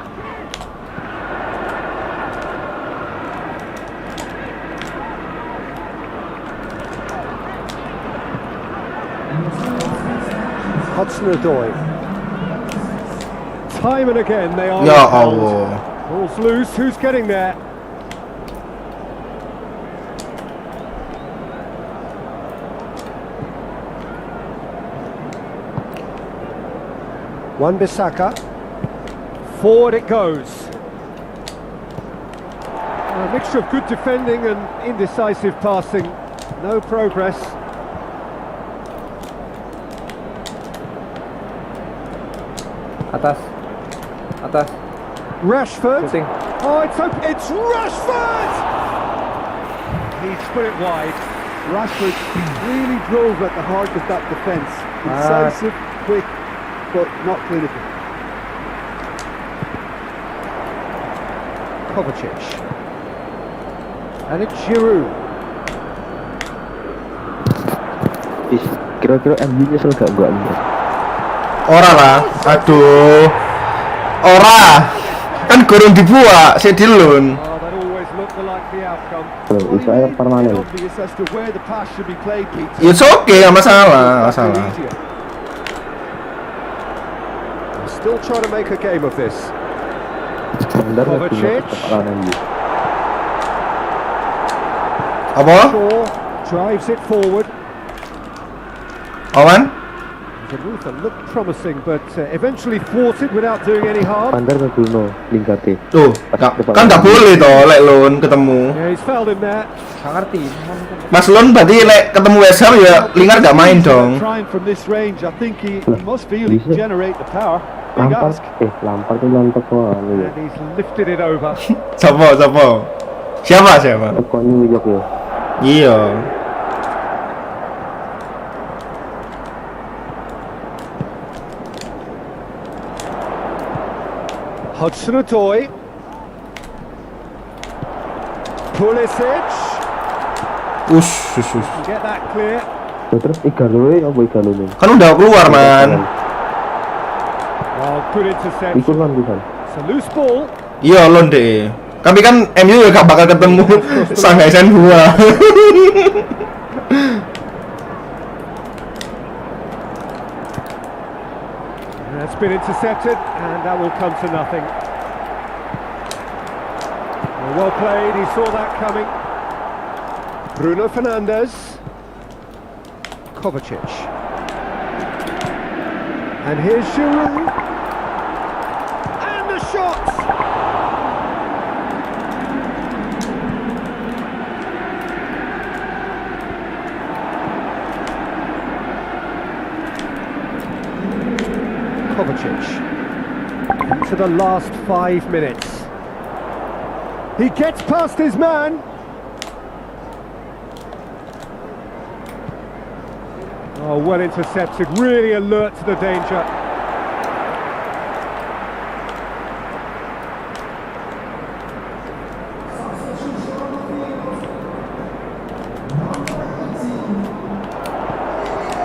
Hudson-Odoi. Time and again they are Ya repelled. Allah. Ball's loose, who's getting there? Wan-Bissaka. Forward it goes. A mixture of good defending and indecisive passing. No progress. Atas. Atas. Rashford. Shooting. Oh, it's open. It's Rashford! He's put it wide. Rashford really drove at the heart of that defence. Incisive, quick, but not clinical. Kovacic. And it's Giroud. Kira-kira MU nyesel gak gua ini? Ora lah. Aduh. Ora. Kan gorong dibuat, sik dilun. Oh, that always looked the likely outcome. Loh, iso ae permanen. Obvious as to where the pass should be played, Peter. It's okay, gak masalah, gak masalah. Easier. Still trying to make a game of this. Bener gak Kovacic. tetap lawan MU. Apa? Shaw drives it forward. Awan? The move that looked promising, but eventually thwarted without doing any harm. Pandar ke Bruno Lingkate. Tuh, kan gak boleh toh lek lon ketemu. Yeah, he's fouled him there. Gak ngerti. Mas Lon berarti lek ketemu West Ham ya Lingard gak main dong. Trying from this range, I think he must feel he can generate the power. Big Lampard, ask. Lampard tuh nonton kok anu ya. And he's lifted it over. Siapa? Siapa? Kok New York ya. Iya. Hudson-Odoi. Pulisic. Us. Get that clear. Ya, terus Igalo ya apa Igalo nih? Kan udah keluar man. Oh, good intercept. Ikut kan bukan? It's a loose ball. Iya Lon deh. Tapi kan MU ya gak bakal ketemu Shanghai Shenhua. That's been intercepted, and that will come to nothing. Well played, he saw that coming. Bruno Fernandes. Kovacic. And here's Giroud. And the shot! Kovacic. Into the last 5 minutes. He gets past his man. Oh, well intercepted, really alert to the danger.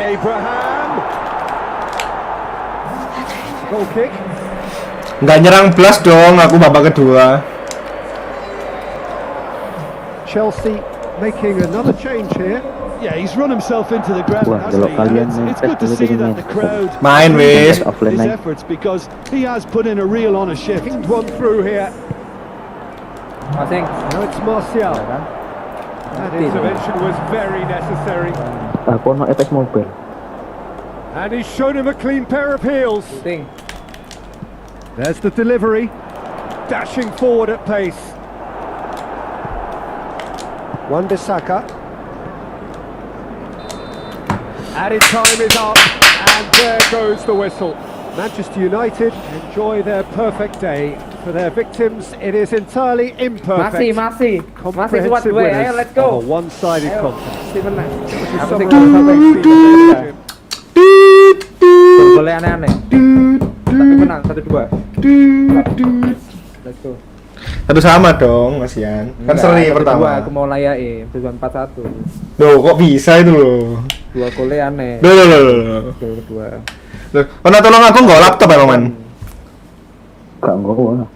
Abraham. Goal kick. Nggak nyerang belas dong, aku babak kedua. Chelsea making another change here. Yeah, he's run himself into the ground, Wah, hasn't kalau he? kalian And main it's good to PES see itu that the crowd Main wis. Offline his main. efforts because he has put in a real honest shift. Pinged one through here. Passing. Now it's Martial. Ya kan? That intervention was very necessary. Aku no EPS mobile. And he's shown him a clean pair of heels. Shooting. There's the delivery. Dashing forward at pace. Wan-Bissaka. Added time is up. And there goes the whistle. Manchester United enjoy their perfect day. For their victims, it is entirely imperfect. Masih kuat Comprehensive gue. Ayo winners let's go. of a one-sided Ayo, contest. pasti menang. Which is Yang penting summarised kalau by sampai Steve Bruno. boleh aneh-aneh. Tapi menang 1-2. Let's go. Satu sama dong, Mas Yan. Kan seri pertama. Aku mau layain, tujuan 4-1. Loh, kok bisa itu loh? 2 golnya aneh. Loh. Gol kedua. Loh, kena tolong aku nggak laptop ya, Man? Gak ngomong.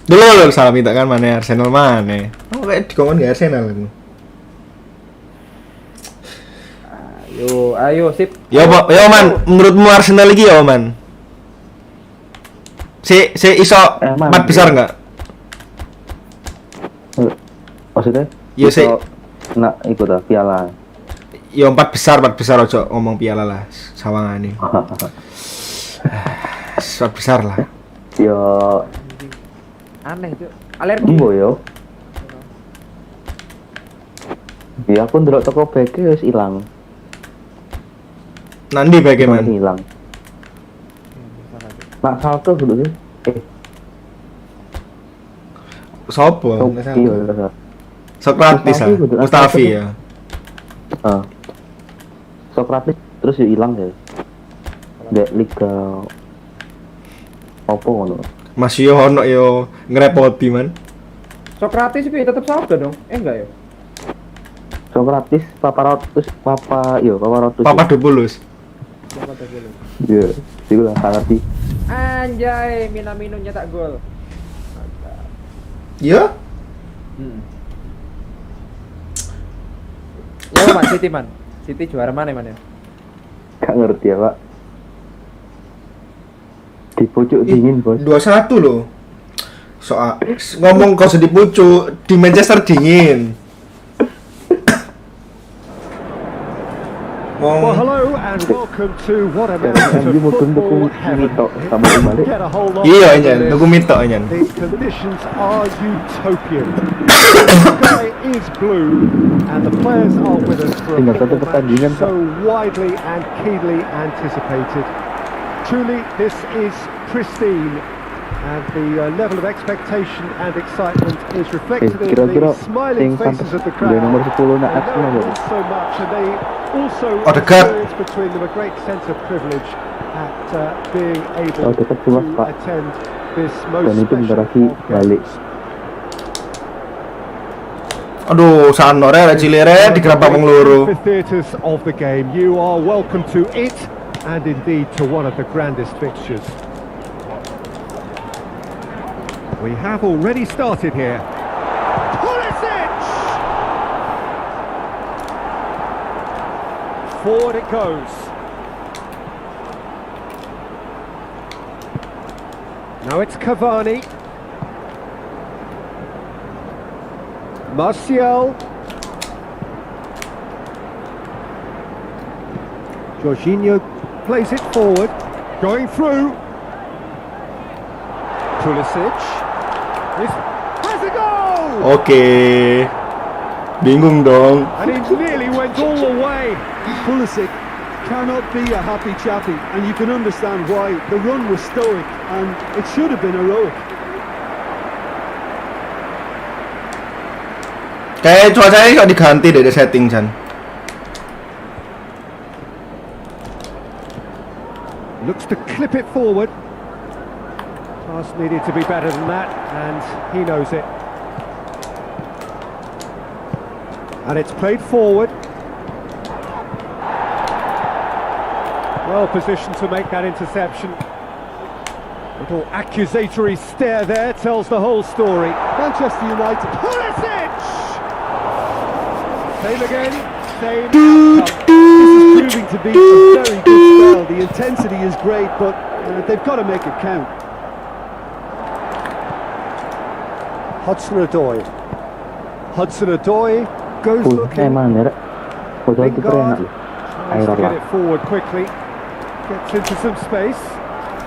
Dulu salah minta kan mana Arsenal mana? Oh, kayak dikongkon di Arsenal itu. Ayo sip. Ya, Man, menurutmu Arsenal lagi ya, Man? Si iso 4 besar enggak? Maksudnya? Iya sih. Nak ikut piala. Ya 4 besar ojo ngomong piala lah, sawangane. 4 besar lah. Yo Aneh tuh. Alergi. embo yo. Ya aku ndelok toko beke wis ilang. Nanti bagaimana? Hilang. Nak salto dulu sih. Sopo? Iya. Sokratis lah. Mustafi ya. Sokratis terus ya hilang ya. Dek liga opo ngono. Mas yo ono yo ngerepoti, Man. Sokratis tapi tetap sabda dong. Enggak ya? Sokratis Paparotus. Papadopoulos. Iya, itu lah sangat sih. Anjay, Minamino nyetak gol. Iya? Ya, Man, City, Man. City juara mana, Man ya? Gak ngerti ya, Pak. Di pucuk dingin, Bos. 2-1 loh. Soal ngomong kau sedih pucuk di Manchester dingin. Well, hello and welcome to what amounts to football heaven. Get a hold of Iya, this. Nyan, tunggu minta, Nyan. The conditions are utopian. The sky is blue and the players are with us for a Tinggal satu football pertandingan, match so widely and keenly anticipated. Truly, this is pristine and the level of expectation and excitement is reflected in kira-kira the smiling sing faces of the crowd. dia nomor 10 nak And Arsenal knowing ya. so much, and they also Odegaard. experience between them a great sense of privilege at being able Odegaard to jelas, Pak. attend this most Dan itu bentar special lagi of balik. games. Aduh, sanore ada cilere di gerabak wong loro. The theatres of the game. You are welcome to it, and indeed to one of the grandest fixtures. We have already started here. Pulisic! Forward it goes. Now it's Cavani. Martial. Jorginho plays it forward. Going through. Pulisic. Has a goal! Oke. Bingung dong. And he nearly went all the way. Pulisic cannot be a happy chappy, and you can understand why. The run was stoic, and it should have been heroic. Kayak cuacanya kok diganti deh di setting, Chan. Looks to clip it forward. Pass needed to be better than that, and he knows it. And it's played forward. Well positioned to make that interception. Little accusatory stare there tells the whole story. Manchester United. Pulisic! Same again, same outcome. This is proving to be a very good spell. The intensity is great, but they've got to make it count. Hudson-Odoi. Hudson-Odoi goes looking. Mana ya? Foto itu keren Lingard loh. tries to Air get lah. it forward quickly. Gets into some space.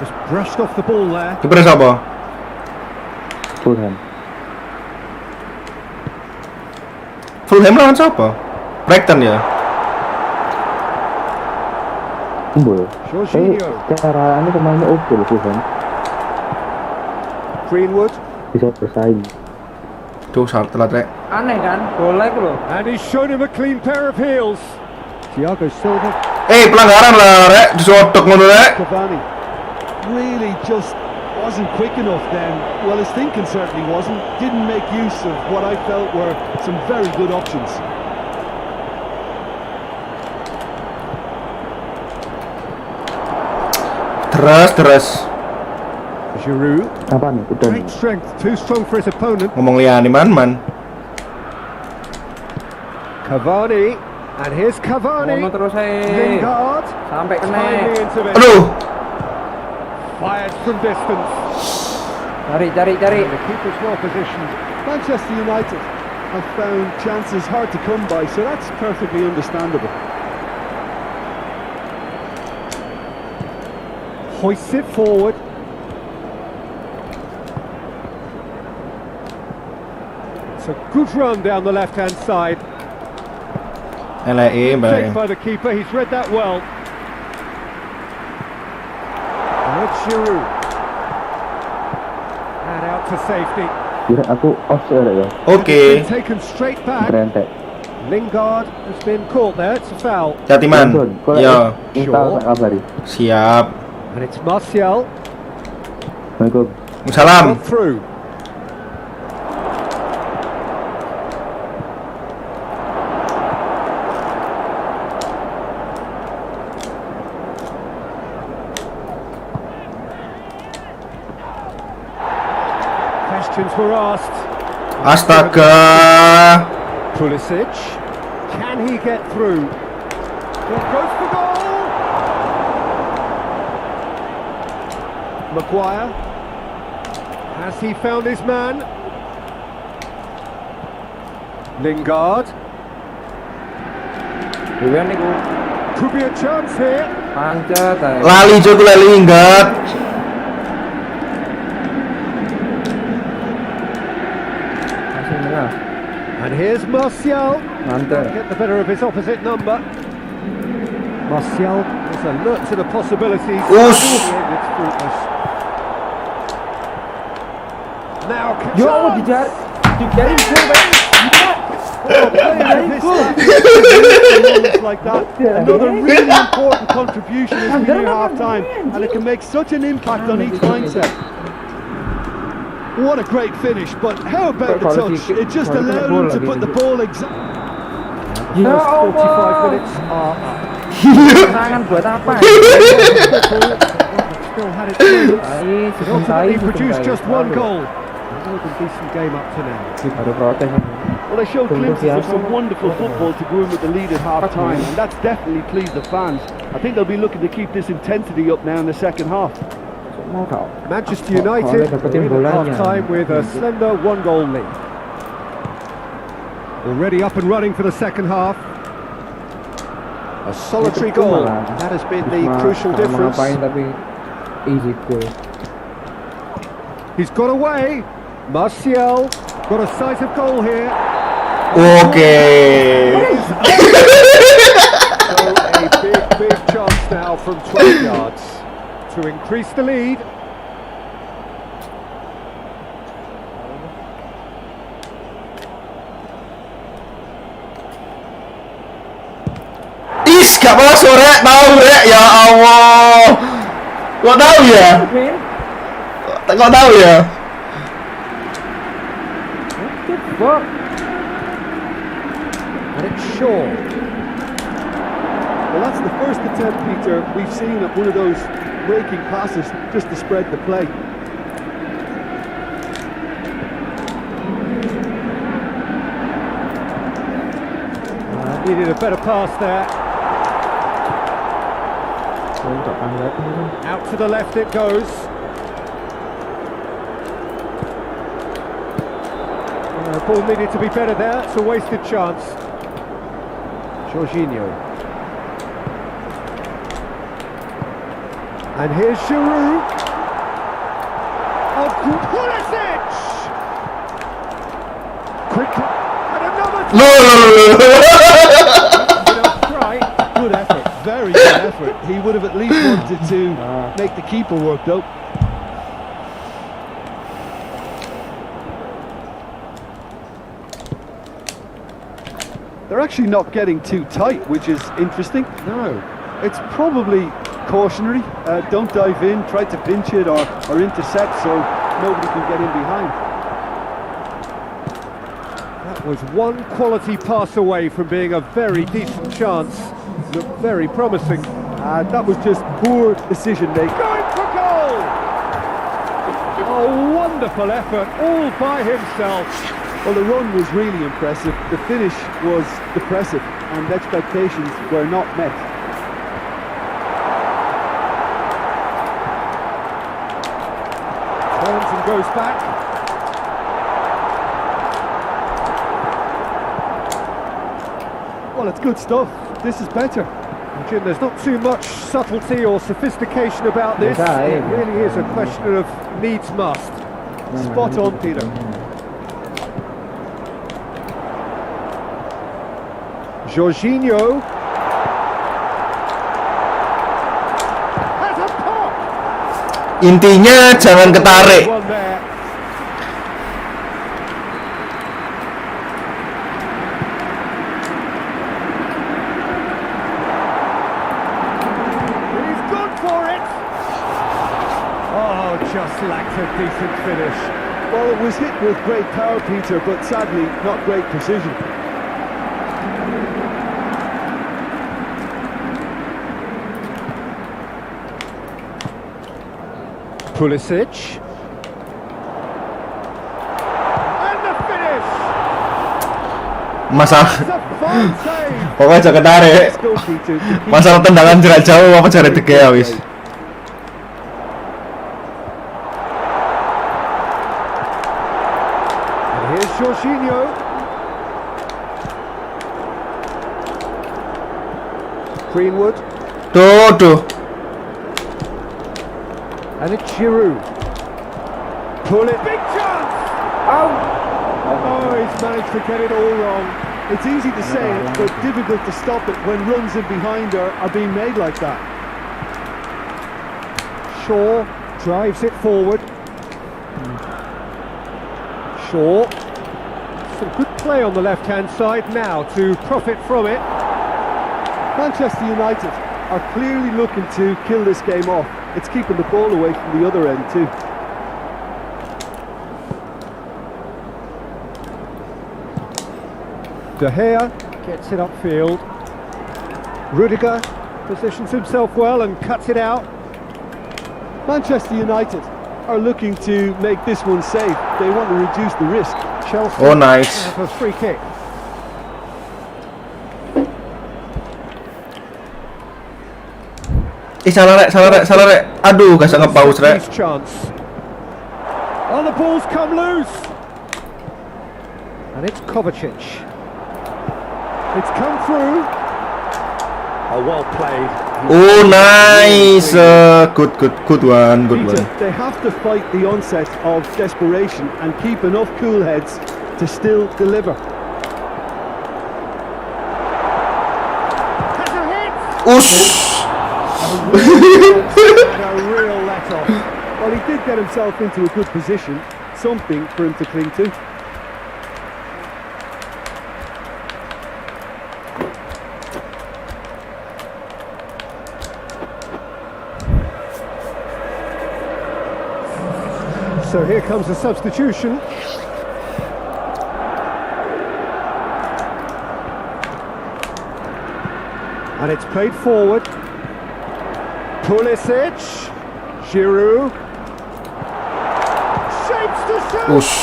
Just brushed off the ball there. Kiper siapa? Fulham. Fulham lawan siapa? Brighton ya? Embul. Jorginho. Cara ini pemainnya oke loh Fulham. Greenwood. Bisa bersaing. Tuh, salah telat rek. Aneh kan? Golnya itu loh. And he's shown him a clean pair of heels. Thiago Silva. Pelanggaran lah rek, disodok ngono rek. Cavani really just Wasn't quick enough then. Well, his thinking certainly wasn't. Didn't make use of what I felt were some very good options. Terus Giroud. Apa nih? Udah. Great strength, too strong for his opponent. ngomong liani man. Cavani. And here's Cavani. Ngono terus saya Lingard. sampai kena. Timely intervention. Aduh. Fired from distance. Cari. The keeper's well positioned. Manchester United have found chances hard to come by, so that's perfectly understandable. Hoists it forward. It's a good run down the left-hand side. LAE Saved baik. by the keeper, he's read that well. And it's Giroud. And out to safety. Kira aku offside ya. Oke. Been taken straight back. Berentek. Lingard has been caught there, it's a foul. Hati man. Yo, Install tak kabari. siap. And it's Martial. Assalamualaikum. Salam. Got through. Questions were asked. Astaga. Pulisic. Can he get through? It goes for goal! Maguire. Has he found his man? Lingard. Dewan niku Could be a chance here. pancet ae. Lali Joko lali Lingard. Masih tengah. And here's Martial. Mantap. Get the better of his opposite number. Martial is alert to the possibilities. Ush. It's fruitless. Now, Yo Allah dicari gol Bang. like that. Another really important contribution as we near half time, and it can make such an impact on each mindset. What a great finish, but how about the touch? It just allowed him to put the ball exactly. Ya First 45 Allah. minutes are up. Tangan buat apa? Still had it through. Ai, Ultimately produced just one goal. A decent game up to now. Baru protes. Well, they showed glimpses of some wonderful football to go in with the lead at half time, and that's definitely pleased the fans. I think they'll be looking to keep this intensity up now in the second half. Mau kau. Manchester United dapetin in at bolanya. half-time with a slender one-goal lead. Already up and running for the second half. A solitary Itu goal. malah. That has been the Cuma crucial mau difference. ngapain tapi easy goal. He's got away. Martial got a sight of goal here. Oke. So a big chance now from 12 yards to increase the lead. Is gak masuk rek, tahu rek, ya Allah. Kok tahu ya? Kok tahu ya? Fuck. And it's Shaw. Well, that's the first attempt, Peter, we've seen at one of those breaking passes just to spread the play. Needed a better pass there. Untuk angkat ini. Out to the left it goes. Ball needed to be better there. It's a wasted chance. Jorginho. And here's Giroud. Oh, Pulisic! Quickly. And another try. Good effort, very good effort. He would have at least wanted to make the keeper work, though. They're actually not getting too tight, which is interesting. No. It's probably cautionary. Don't dive in, try to pinch it or intercept so nobody can get in behind. That was one quality pass away from being a very decent chance. Looked very promising. That was just poor decision making. Going for goal! A wonderful effort, all by himself. Well, the run was really impressive. The finish was depressive, and expectations were not met. Turns and goes back. Well, it's good stuff. This is better. Jim, there's not too much subtlety or sophistication about this. Yes, I It am. really is a question of needs must. Spot on, Peter. Jorginho has a pop. Intinya jangan ketarik. One there. He's gone for it. Oh, just lacked a decent finish. Well, it was hit with great power, Peter, but sadly not great precision. Pulisic. And the finish. Masalah It's a fine save. pokoknya jangan ketarik. Let's go, Peter. to keep Masalah tendangan jarak jauh apa jarak deket ya wis. And here's Jorginho. Greenwood. Tuh. And it's Giroud. Pull it. Big chance! Oh, he's managed to get it all wrong. It's easy to say it, but difficult to stop it when runs in behind are being made like that. Shaw drives it forward. Shaw. Some good play on the left-hand side now to profit from it. Manchester United are clearly looking to kill this game off. It's keeping the ball away from the other end too. De Gea gets it upfield. Rudiger positions himself well and cuts it out. Manchester United are looking to make this one safe. They want to reduce the risk. Chelsea Oh, nice. have a free kick. Salah rek. Aduh, gak bisa nge-pause rek. His chance. Oh, the ball's come loose. And it's Kovacic. It's come through. Oh, well played. Oh, nice. Good one. Peter, they have to fight the onset of desperation and keep enough cool heads to still deliver. Has a hit. Ush. And a real let-off. Well, he did get himself into a good position, something for him to cling to. So here comes the substitution. And it's played forward. Pulisic. Giroud. Shapes to shoot. Ush.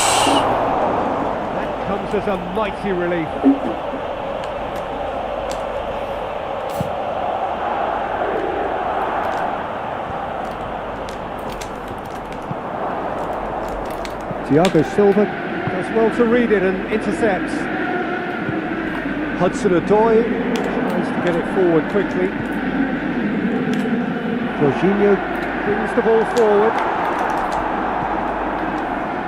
That comes as a mighty relief. Thiago Silva does well to read it and intercepts. Hudson-Odoi tries to get it forward quickly. Jorginho brings the ball forward.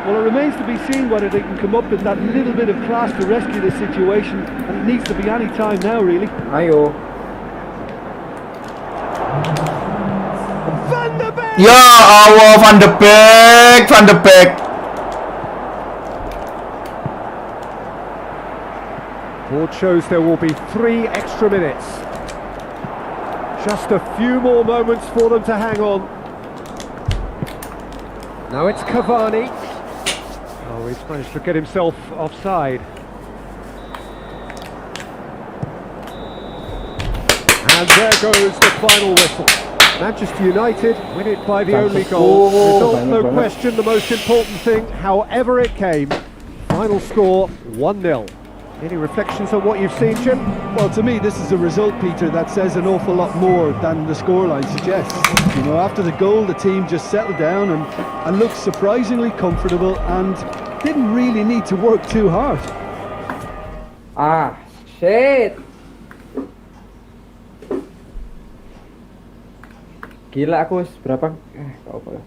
Well, it remains to be seen whether they can come up with that little bit of class to rescue this situation, and it needs to be any time now, really. Ayo. Van der Beek! Ya Allah, Van de Beek. Board shows there will be 3 extra minutes. Just a few more moments for them to hang on. Now it's Cavani. Oh, he's managed to get himself offside. And there goes the final whistle. Manchester United win it by the only goal. Result, no question, the most important thing, however it came. Final score, 1-0. Any reflections on what you've seen, Jim? Well, to me, this is a result, Peter, that says an awful lot more than the scoreline suggests. You know, after the goal, the team just settled down and looked surprisingly comfortable and didn't really need to work too hard. Ah, shit. Gila aku berapa? Gak apa ya.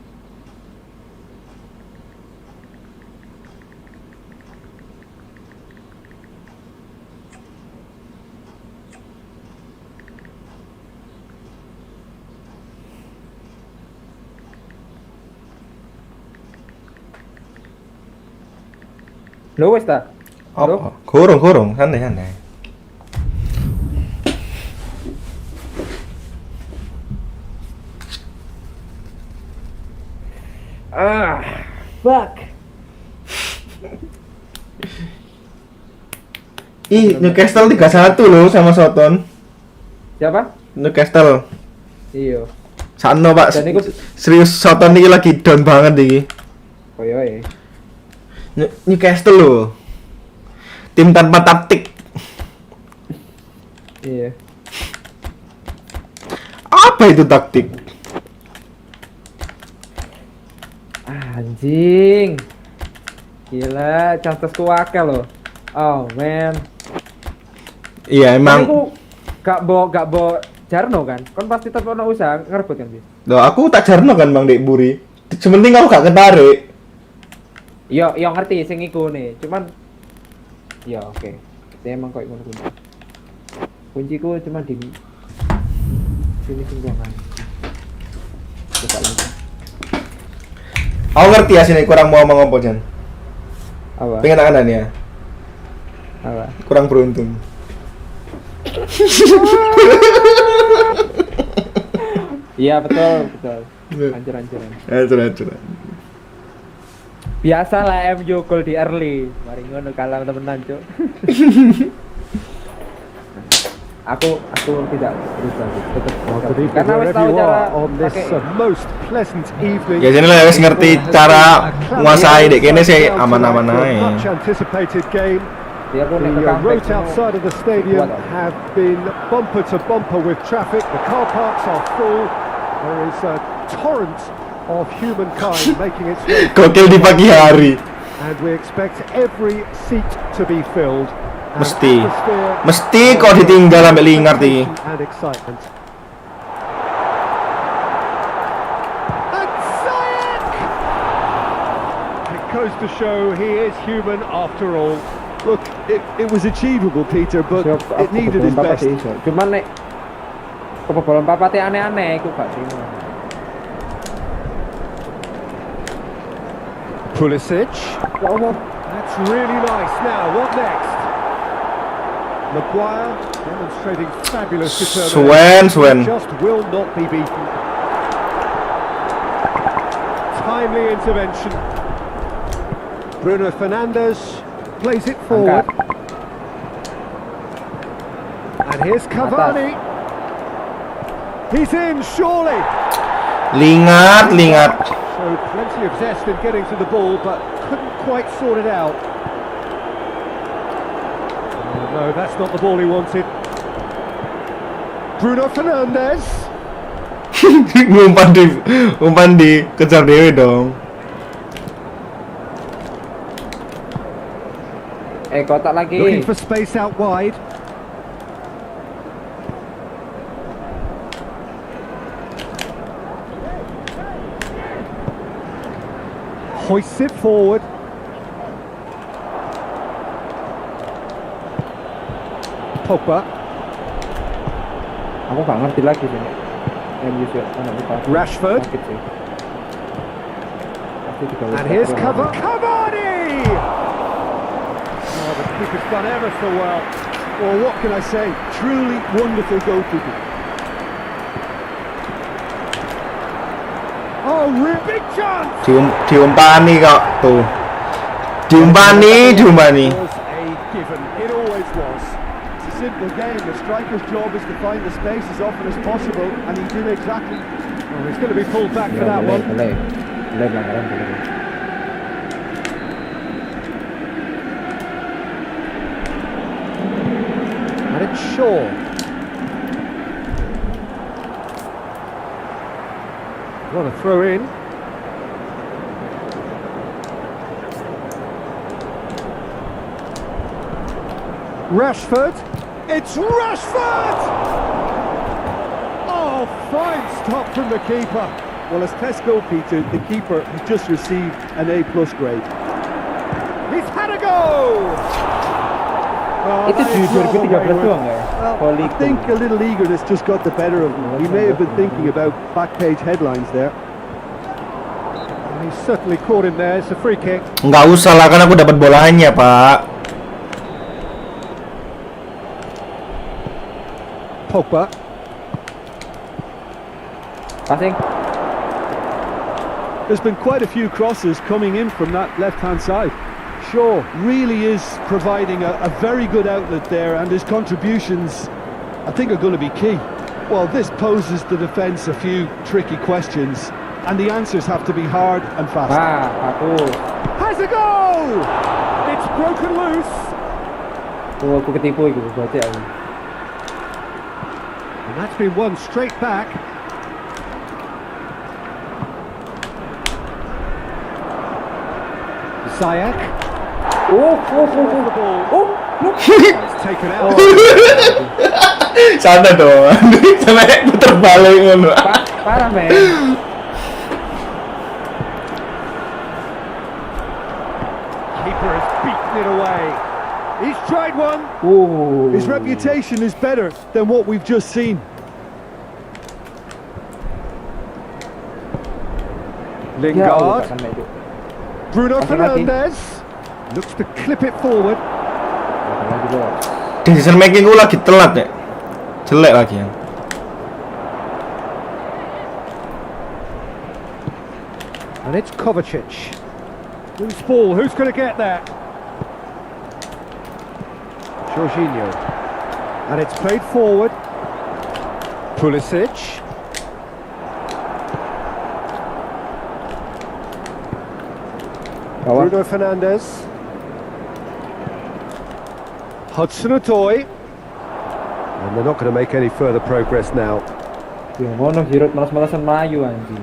Lo wes ta? Apa? Kurung, santai. Fuck. Newcastle 3-1 loh sama Soton. Siapa? Newcastle. Iya. Sakno Pak. Dan iku Serius Soton iki lagi down banget iki. koyoke. Newcastle loh. Tim tanpa taktik. Iya. Apa itu taktik? Anjing. Gila, chances-ku akeh loh. Oh, man. Iya emang. Aku gak bo Jarno kan? Kon pasti tetep ono usaha ngerebut kan, Bis? Loh, aku tak jarno kan Bang Dek Buri. Sementing aku gak ketarik. Yo ngerti sing iku nih. Cuman ya oke. Saya emang koyo ngono kuwi. Kunciku cuma di sini singgungan. Coba lagi. Aku ngerti ya sini kurang mau ngomong apa Jan. Apa? Pengen kanan ya. Apa? Kurang beruntung. Iya betul. Hancur. Biasalah MU gol di early. Mari ngono kalah temenan, Cuk. Aku tidak berubah. Karena wis tahu cara on this most pleasant evening. Ya jadi lah wis ngerti cara nguasai dek kene sih aman-aman ae. Much anticipated game. Dia pun The roads outside of the stadium have been bumper to bumper with traffic. The car parks are full. There is a torrent of humankind making its way. Gokil di pagi hari. And we expect every seat to be filled. Mesti kok ditinggal sampai lingar iki. And excitement. And Ziyech! It goes to show he is human after all. Look, it was achievable, Peter, but it needed his best. Cuman nek kebobolan papate aneh-aneh iku gak trimo. Pulisic. That's really nice. Now, what next? Maguire demonstrating fabulous determination. Swen. Just will not be beaten. Timely intervention. Bruno Fernandes plays it forward. And here's Cavani. He's in, surely. Lingat. Showed plenty of zest in getting to the ball, but couldn't quite sort it out. No, that's not the ball he wanted. Bruno Fernandes. umpan di kejar dewe dong. Kotak lagi. Looking for space out wide. Hoists it forward. Pogba. Aku gak ngerti lagi sih. Rashford. And here's Cavani! Oh, the keeper's done ever so well. Well, what can I say? Truly wonderful goalkeeping. a real big chance. Diumpani kok tuh. Diumpani. Was a given. It always was. It's a simple game. The striker's job is to find the space as often as possible, and he did exactly. Well, he's going to be pulled back for that one. Boleh pelanggaran boleh. And it's Shaw. What a throw in. Rashford. It's Rashford! Oh, fine stop from the keeper. Well, as Tesco, Peter, the keeper has just received an A+ grade. He's had a go! Oh, Itu that di is rather 2013 wayward. doang ya. Well, I think a little eagerness just got the better of him. He may have been thinking about back page headlines there. He's certainly caught him there. It's a free kick. Nggak usah lah, kan aku dapat bolanya, Pak. Pogba. Passing. There's been quite a few crosses coming in from that left-hand side. Shaw really is providing a very good outlet there, and his contributions, I think, are going to be key. Well, this poses the defence a few tricky questions, and the answers have to be hard and fast. Aku. Has a go! It's broken loose. Aku ketipu itu berarti aku. And that's been won straight back. Ziyech. Oh. It's taken out. Santai dong. Sampai puter balik ngono. Parah men. Keeper has beaten it away. He's tried one. His reputation is better than what we've just seen. Lingard. Bruno Pasang lagi. Fernandes. Looks to clip it forward. Decision making gue lagi telat ya. Jelek lagi ya. And it's Kovacic. Loose ball. Who's going to get that? Jorginho. And it's played forward. Pulisic. Bruno Fernandes. Hudson-Odoi. And they're not going to make any further progress now. Ya ngono Giroud malas-malasan maju anjing.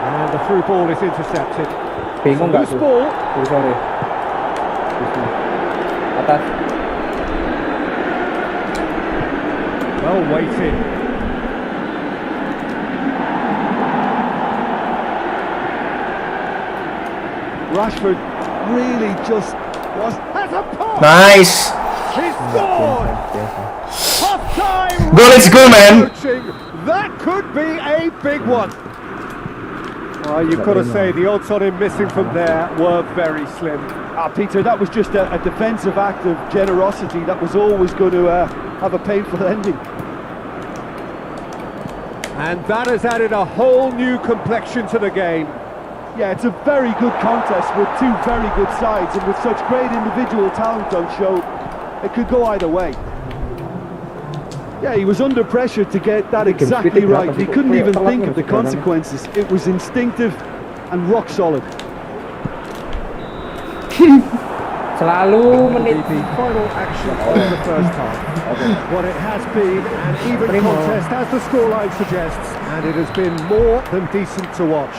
And the through ball is intercepted. Bingung enggak Loose tuh? ball. Sorry. Atas. Well weighted. Rashford really just was. Has a pass. Nice. He's scored. Half-time. Go, let's go, man. That could be a big one. Well, you've got to say the odds on him missing from there were very slim. Peter, that was just a defensive act of generosity that was always going to have a painful ending. And that has added a whole new complexion to the game. Yeah, it's a very good contest with two very good sides, and with such great individual talent on show, it could go either way. Yeah, he was under pressure to get that exactly right. He couldn't even think of the consequences. It was instinctive and rock solid. Selalu menit. The final action of the first half. What it has been an even contest, as the scoreline suggests, and it has been more than decent to watch.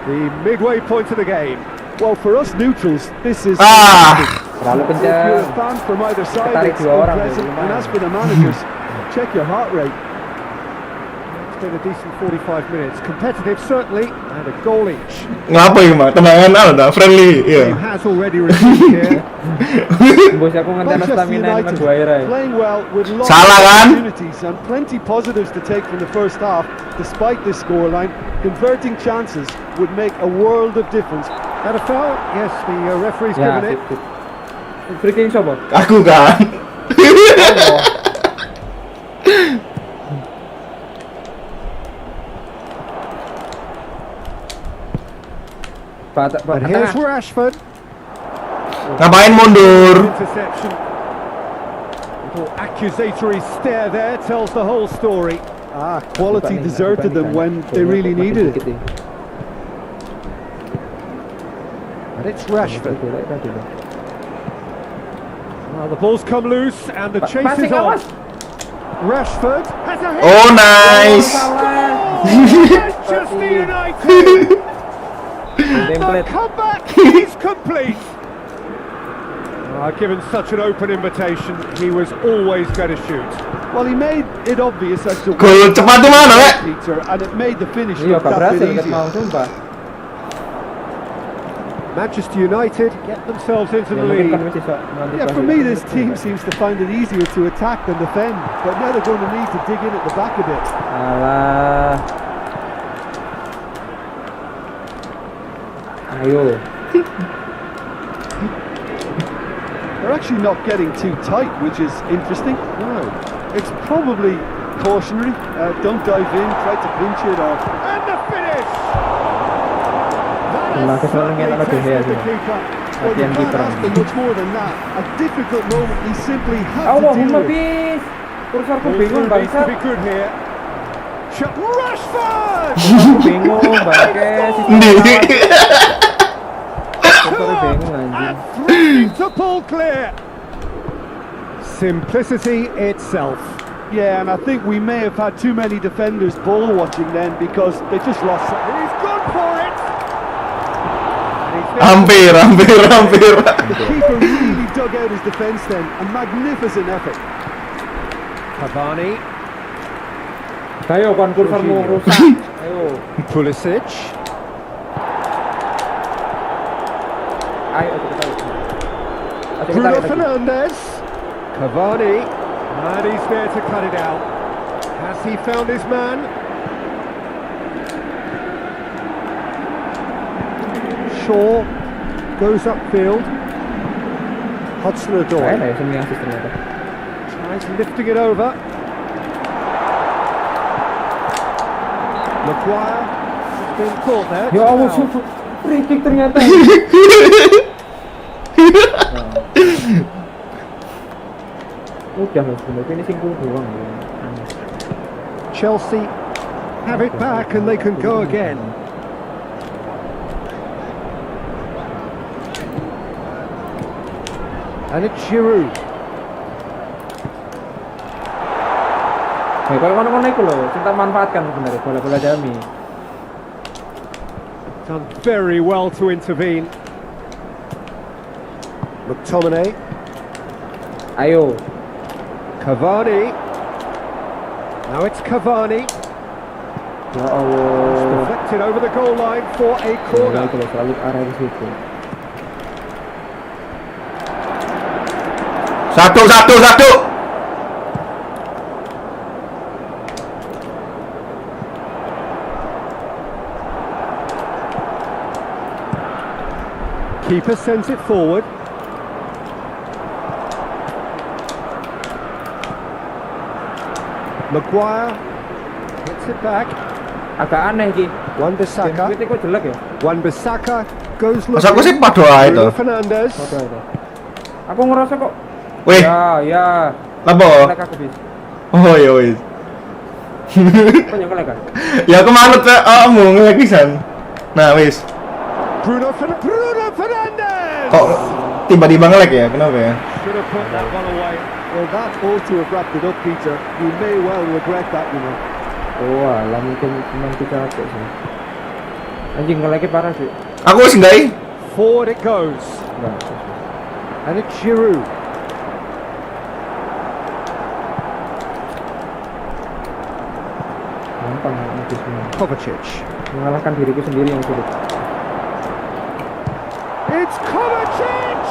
The midway point of the game. Well, for us neutrals, this is... Selalu If you're kencang. a fan from either side, Ketarik it's dua orang unpleasant. tuh, And lumayan. as for the managers, check your heart rate. It's been a decent 45 minutes. Competitive, certainly, and a goal each. Ngapa ya, Mak? Tendangan ada friendly, Game ya. has already received here. Bos aku ngenteni Manchester stamina ini United Maguire. playing well with lots Salah, of kan? opportunities and plenty positives to take from the first half. Despite this scoreline, converting chances would make a world of difference. Had a foul? Yes, the referee's Ya, given it. sip. Free kick siapa? Aku kan. And here's Rashford. Ngapain mundur? Interception. Little accusatory stare there tells the whole story. Quality deserted them when they really needed it. And it's Rashford. Well, the ball's come loose and the chase is on. Rashford has a hit. Oh, nice. Manchester United. The comeback is complete. Given such an open invitation, he was always going to shoot. Well, he made it obvious as to Gol cepat di mana, Lek? Peter, and it made the finish Iya, look gak that berhasil bit lihat mau easier. sumpah. Manchester United get themselves into Ya the mungkin kan lead. masih Yeah, for me, this team seems to find it easier to attack than defend, but now they're going to need to dig in at the back a bit. Alah. Ayo. They're actually not getting too tight, which is interesting. No. It's probably cautionary. Don't dive in, try to pinch it or... And the finish! Nah, kesalahan yang anak Tested dia the sih. keeper. Well, you Latihan can't kiper. ask for much more than that. A difficult moment he simply had to Allahumma deal with. bis. Kursorku Ball bingung through needs to bangsat. be good here. Rashford! Aku bingung bangke si Kursorku bingung anjing. And threatening to pull clear. Simplicity itself. Yeah, and I think we may have had too many defenders ball watching then because they just lost. He's gone for it. Hampir. The keeper really dug out his defence then. A magnificent effort. Cavani, Ayo kon kursormu rusak. Ayo. Pulisic, Ayo kita tahu. Bruno Fernandes, Cavani, and he's there to cut it out. Has he found his man? Shaw goes upfield. Hudson-Odoi Kayaknya ya semi asis ternyata. tries lifting it over. Maguire has been caught there. Ya Allah, free kick ternyata. Udah loh sebenarnya finishing goal doang ya. Chelsea have it back and they can go again. And it's Giroud. Nah, kalau mana-mana itu loh, kita manfaatkan sebenarnya bola-bola dami. Done very well to intervene. McTominay, Ayo. Cavani. Now it's Cavani. Ya Allah. Deflected over the goal line for a Ya, corner. itu loh, selalu arah ke situ. Satu. Keeper sends it forward. Maguire hits it back. Agak aneh Ki. Wan-Bissaka. Itu kok jelek ya? Wan-Bissaka goes Masa aku sih looking. padha itu. Bruno Fernandes. Foto itu. Aku ngerasa kok. Wih, Ya. apa? Jelek aku bis. Oh ya wis. Kok nyelek kan? Ya aku manut kamu ngelek pisan. Nah, wis. Bruno Fernandes. Kok tiba-tiba ngelek ya? Kenapa ya? Should have put that one away. Well, that ought to have wrapped it up, Peter. You may well regret that, you know. Oh, alah mungkin memang kita capek sih. Anjing ngeleknya parah sih. Aku wis ndai. Forward it goes. Enggak. And it's Giroud. Gampang mungkin semua. Kovacic. Mengalahkan diriku sendiri yang sulit. It's Kovacic!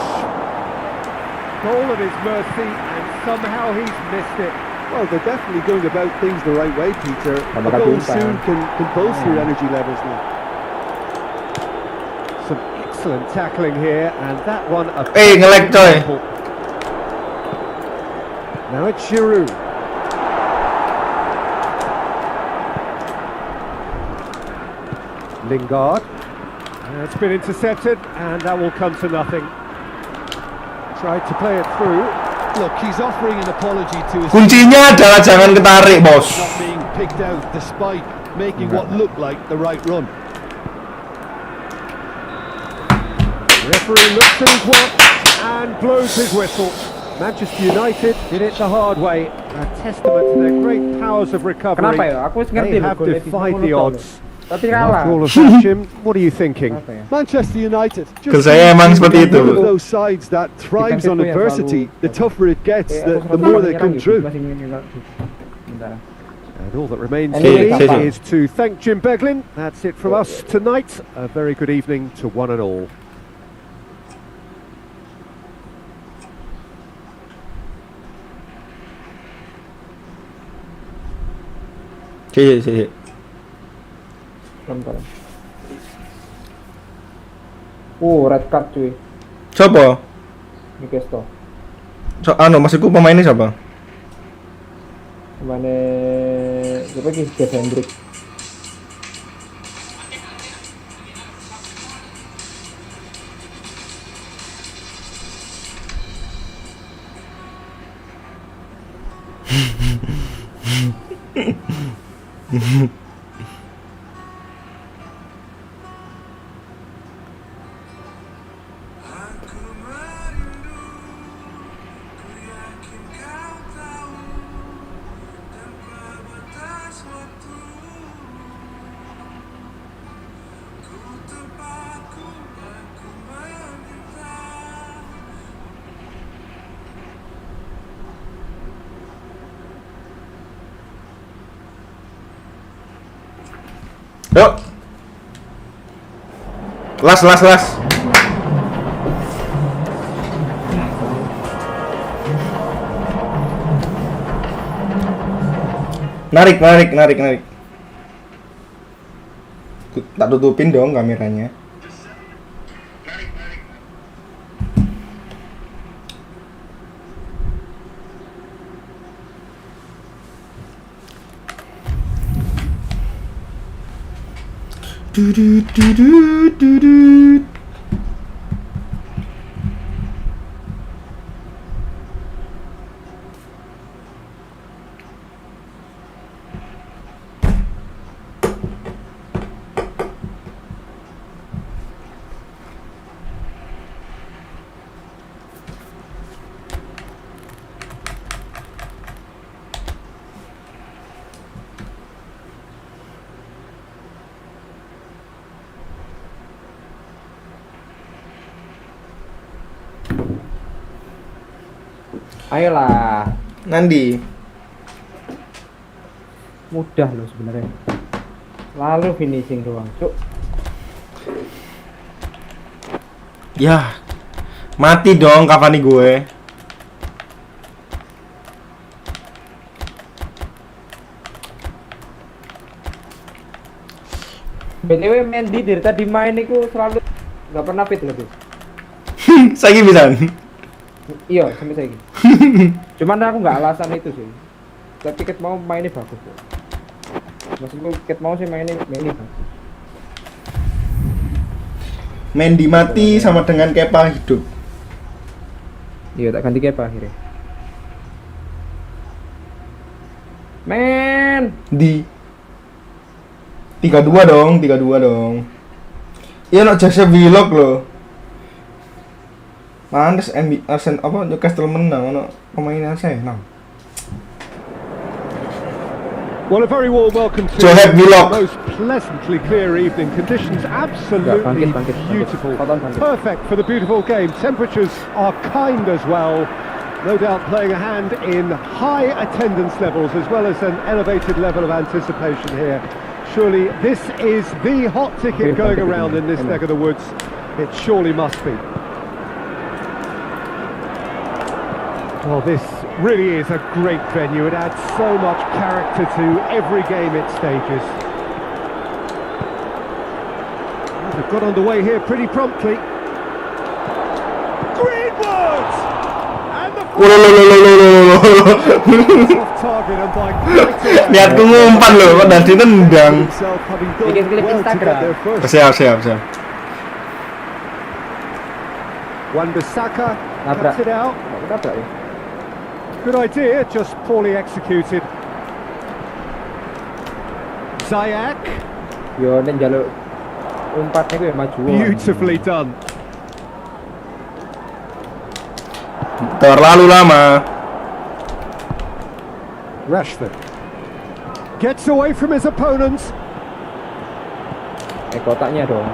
Goal of his mercy, and somehow he's missed it. Well, they're definitely going about things the right way, Peter. A Bakal goal tumpah. soon can boost your energy levels now. Some excellent tackling here, and that one a ngelek, coy. Now it's Giroud. Lingard. It's been intercepted, and that will come to nothing. Tried to play it through. Look, he's offering an apology to his Kuncinya adalah jangan ketarik, bos. not being picked out despite making what looked like the right run. Referee looks at his watch and blows his whistle. Manchester United did it the hard way. A testament to their great powers of recovery. Kenapa ya? Aku ngerti They loh have golnya defied the di odds. Tapi After kalah. all of that, Jim, what are you thinking? Apa ya? Manchester United. Ke saya emang seperti itu. One of those sides that thrives on adversity. The tougher it gets, the more they come through. Bentar. And all that remains Anyway, for Papa. me is to thank Jim Beglin. That's it from us tonight. A very good evening to one and all. Sih. Bentar. Red card cuy. Siapa? Newcastle. Maksudku pemainnya siapa? Mana siapa lagi? Jeff Hendrick. Yuk. Las. Narik. Tak tutupin dong kameranya. Du. Ayolah. Nandi. Mudah loh sebenarnya. Lalu finishing doang, cuk. Ya. Mati dong Cavani gue. BTW Mendy dari tadi main itu selalu nggak pernah fit loh, Bos. Saiki bisa. Iya, sampai saya gini. Cuman aku nggak alasan itu sih. Tapi Ket mau mainnya bagus kok. Maksudku Ket mau sih mainnya bagus. Mendy mati sama dengan Kepa hidup. Iya, tak ganti Kepa akhirnya. Men, Di 3-2 dong. Iya, no Jose vlog loh. Pantes Newcastle menang, ono pemain Arsenal. Well, a very warm welcome to Johet the Vlog. most pleasantly clear evening. Conditions absolutely beautiful. Perfect for the beautiful game. Temperatures are kind as well. No doubt playing a hand in high attendance levels as well as an elevated level of anticipation here. Surely this is the hot ticket going around in this neck of the woods. It surely must be. Well, this really is a great venue. It adds so much character to every game it stages. They've got underway here pretty promptly. Greenwood! And the off target and by quite a way. Lihat ngumpan loh, kok dari tendang. Himself having done Bikin klip well to get Instagram. there first. Siap. Wan-Bissaka Nabrak. cuts it out. Nabrak ya. Good idea, just poorly executed. Ziyech, Yo nek njaluk umpatnya gue maju. beautifully done. Terlalu lama. Rashford gets away from his opponents. Kotaknya dong.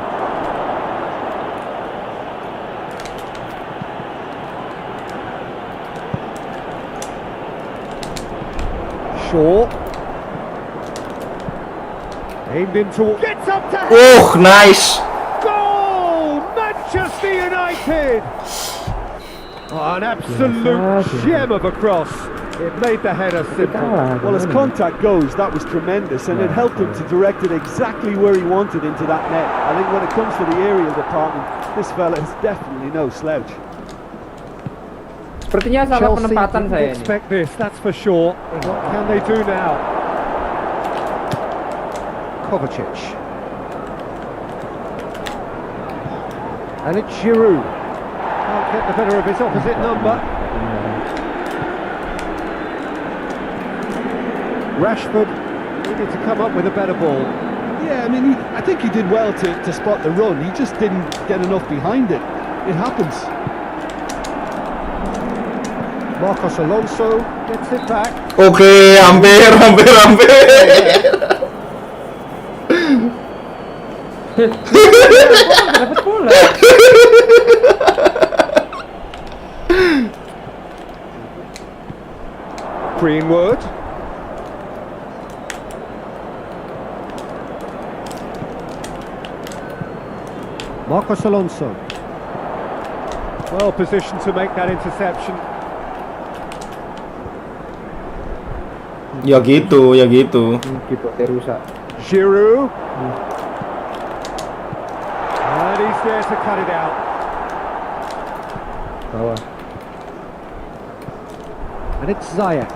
Shaw aimed into, gets up to Nice. goal! Manchester United! Oh, an absolute gem of a cross. It made the header simple. Well, as contact goes, that was tremendous, and it helped him to direct it exactly where he wanted into that net. I think when it comes to the aerial department, this fella is definitely no slouch. Sepertinya salah Chelsea penempatan didn't saya ini. expect this, that's for sure. What can they do now? Kovacic. And it's Giroud. Can't get the better of his opposite number. Rashford needed to come up with a better ball. Yeah, I mean, I think he did well to spot the run. He just didn't get enough behind it. It happens. Marcos Alonso gets it back. Oke, hampir. Dapat bola. Greenwood. Marcos Alonso. Well positioned to make that interception. Ya gitu. Gitu, rusak. Giroud. And he's there to cut it out. Bawah. And it's Ziyech.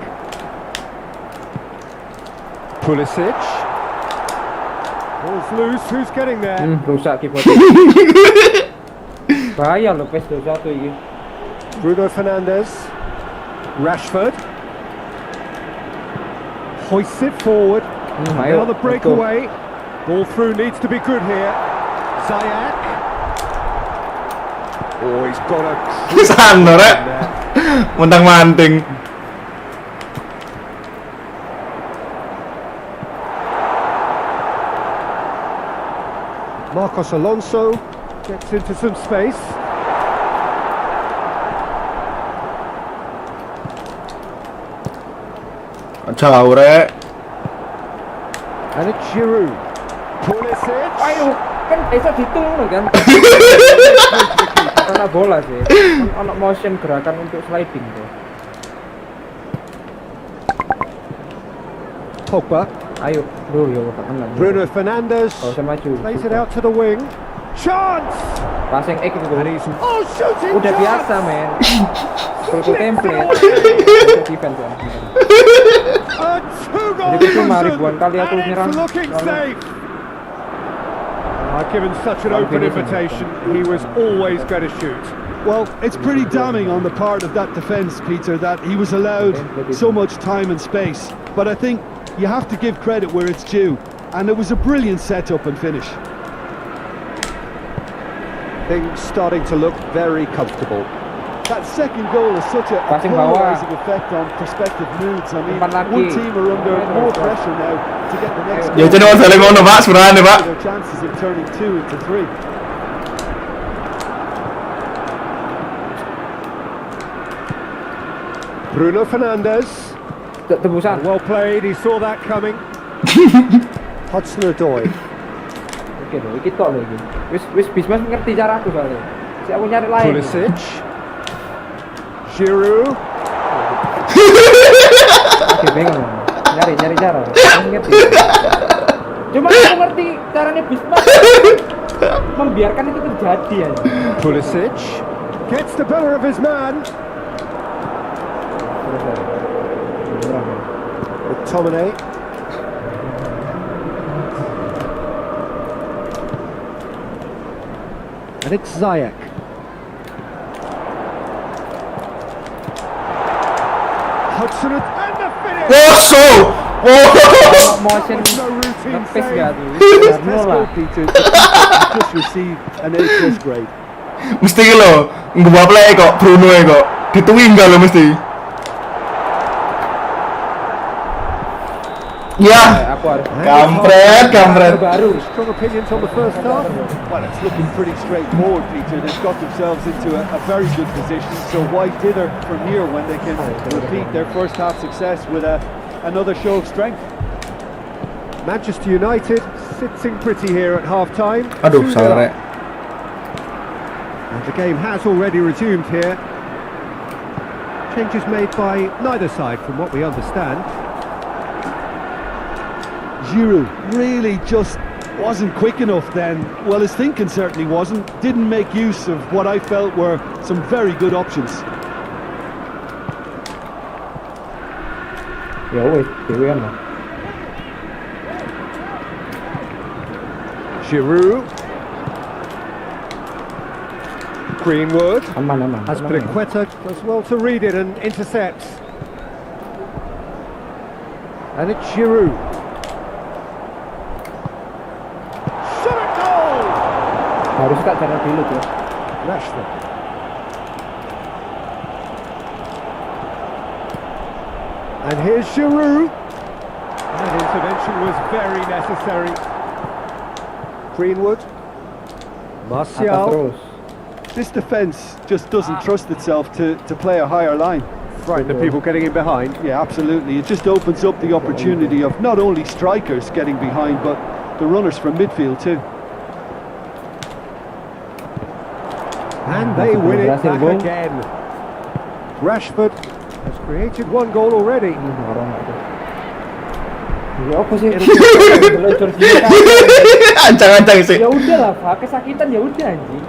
Pulisic. Ball's loose, who's getting there? Rusak kiper. Bahaya loh PES 21 ini. Bruno Fernandes. Rashford. Hoists it forward. Ayo, Now the breakaway. Ball through needs to be good here. Ziyech. Oh, he's got a Sano rek. there. Montang-manting. Marcos Alonso gets into some space. Jauh rek. And it's Giroud. Pulisic. Ayo, kan bisa dihitung kan. Karena bola sih. Kan ono motion gerakan untuk sliding tuh. Pogba. Ayo, bro, yo tak kenal. Bruno Fernandes. Gak usah maju. Plays it out to the wing. Chance. Passing X itu. And he's shooting. Udah chance! biasa, men. Full template. Defense ya. A two-goal Jadi cuma ribuan kali aku and it's nyerang. looking Lalu- safe. Given such an open invitation, he was always going to shoot. Well, it's pretty damning on the part of that defence, Peter, that he was allowed so much time and space. But I think you have to give credit where it's due, and it was a brilliant setup and finish. Things starting to look very comfortable. That second goal has such a Passing bawah. polarising effect on prospective moods. I mean, Umpan lagi. one team are under more pressure now to get the next Ya goal. jadi masalah ngono Pak, sebenarnya Pak. Their chances of turning 2 into 3. Bruno Fernandes. Tembusan. Well played, he saw that coming. Hudson-Odoi. Oke loh, iki tok loh iki. Wis Bismas ngerti cara aku soalnya. Si aku nyari lain. Pulisic. Giroud. Oke, bingung. Nyari cara. Aku ngerti. Cuma aku ngerti caranya Bismas membiarkan itu terjadi aja. Pulisic. Gets the better of his man. McTominay. And it's Ziyech. Hudson and the finish. Oh, so. Oh. Motion No routine ngepes save. gak tuh? Test Karno goal, lah. Peter. He's just received an A+ grade. Mesti ki lho, nggak play kok Bruno kok. Dituinggal lho mesti. Ya. Aku harus Kampret. baru. Strong opinions on the first half? Well, it's looking pretty straightforward, Peter. They've got themselves into a very good position, so why dither from here when they can repeat their first half success with another show of strength? Manchester United sitting pretty here at half-time. Aduh, 2-0. salah rek. And the game has already resumed here. Changes made by neither side from what we understand. Giroud really just wasn't quick enough then. Well, his thinking certainly wasn't. Didn't make use of what I felt were some very good options. Ya wes, dewean lah. Giroud. Greenwood. Aman. Azpilicueta does well to read it and intercepts. And it's Giroud. Shot at goal! Harus tak cara dulu tuh. Rashford. And here's Giroud. That intervention was very necessary. Greenwood. Atas Martial. terus. This defence just doesn't trust itself to play a higher line. Right, the people getting in behind. Yeah, absolutely. It just opens up the opportunity of not only strikers getting behind, but the runners from midfield too. And they win it Berhasil, back Bung. again. Rashford has created one goal already. Orang itu. Ya apa sih? Belajar Ancang-ancang sih. Ya udah lah, Pak. Kesakitan ya udah anjing.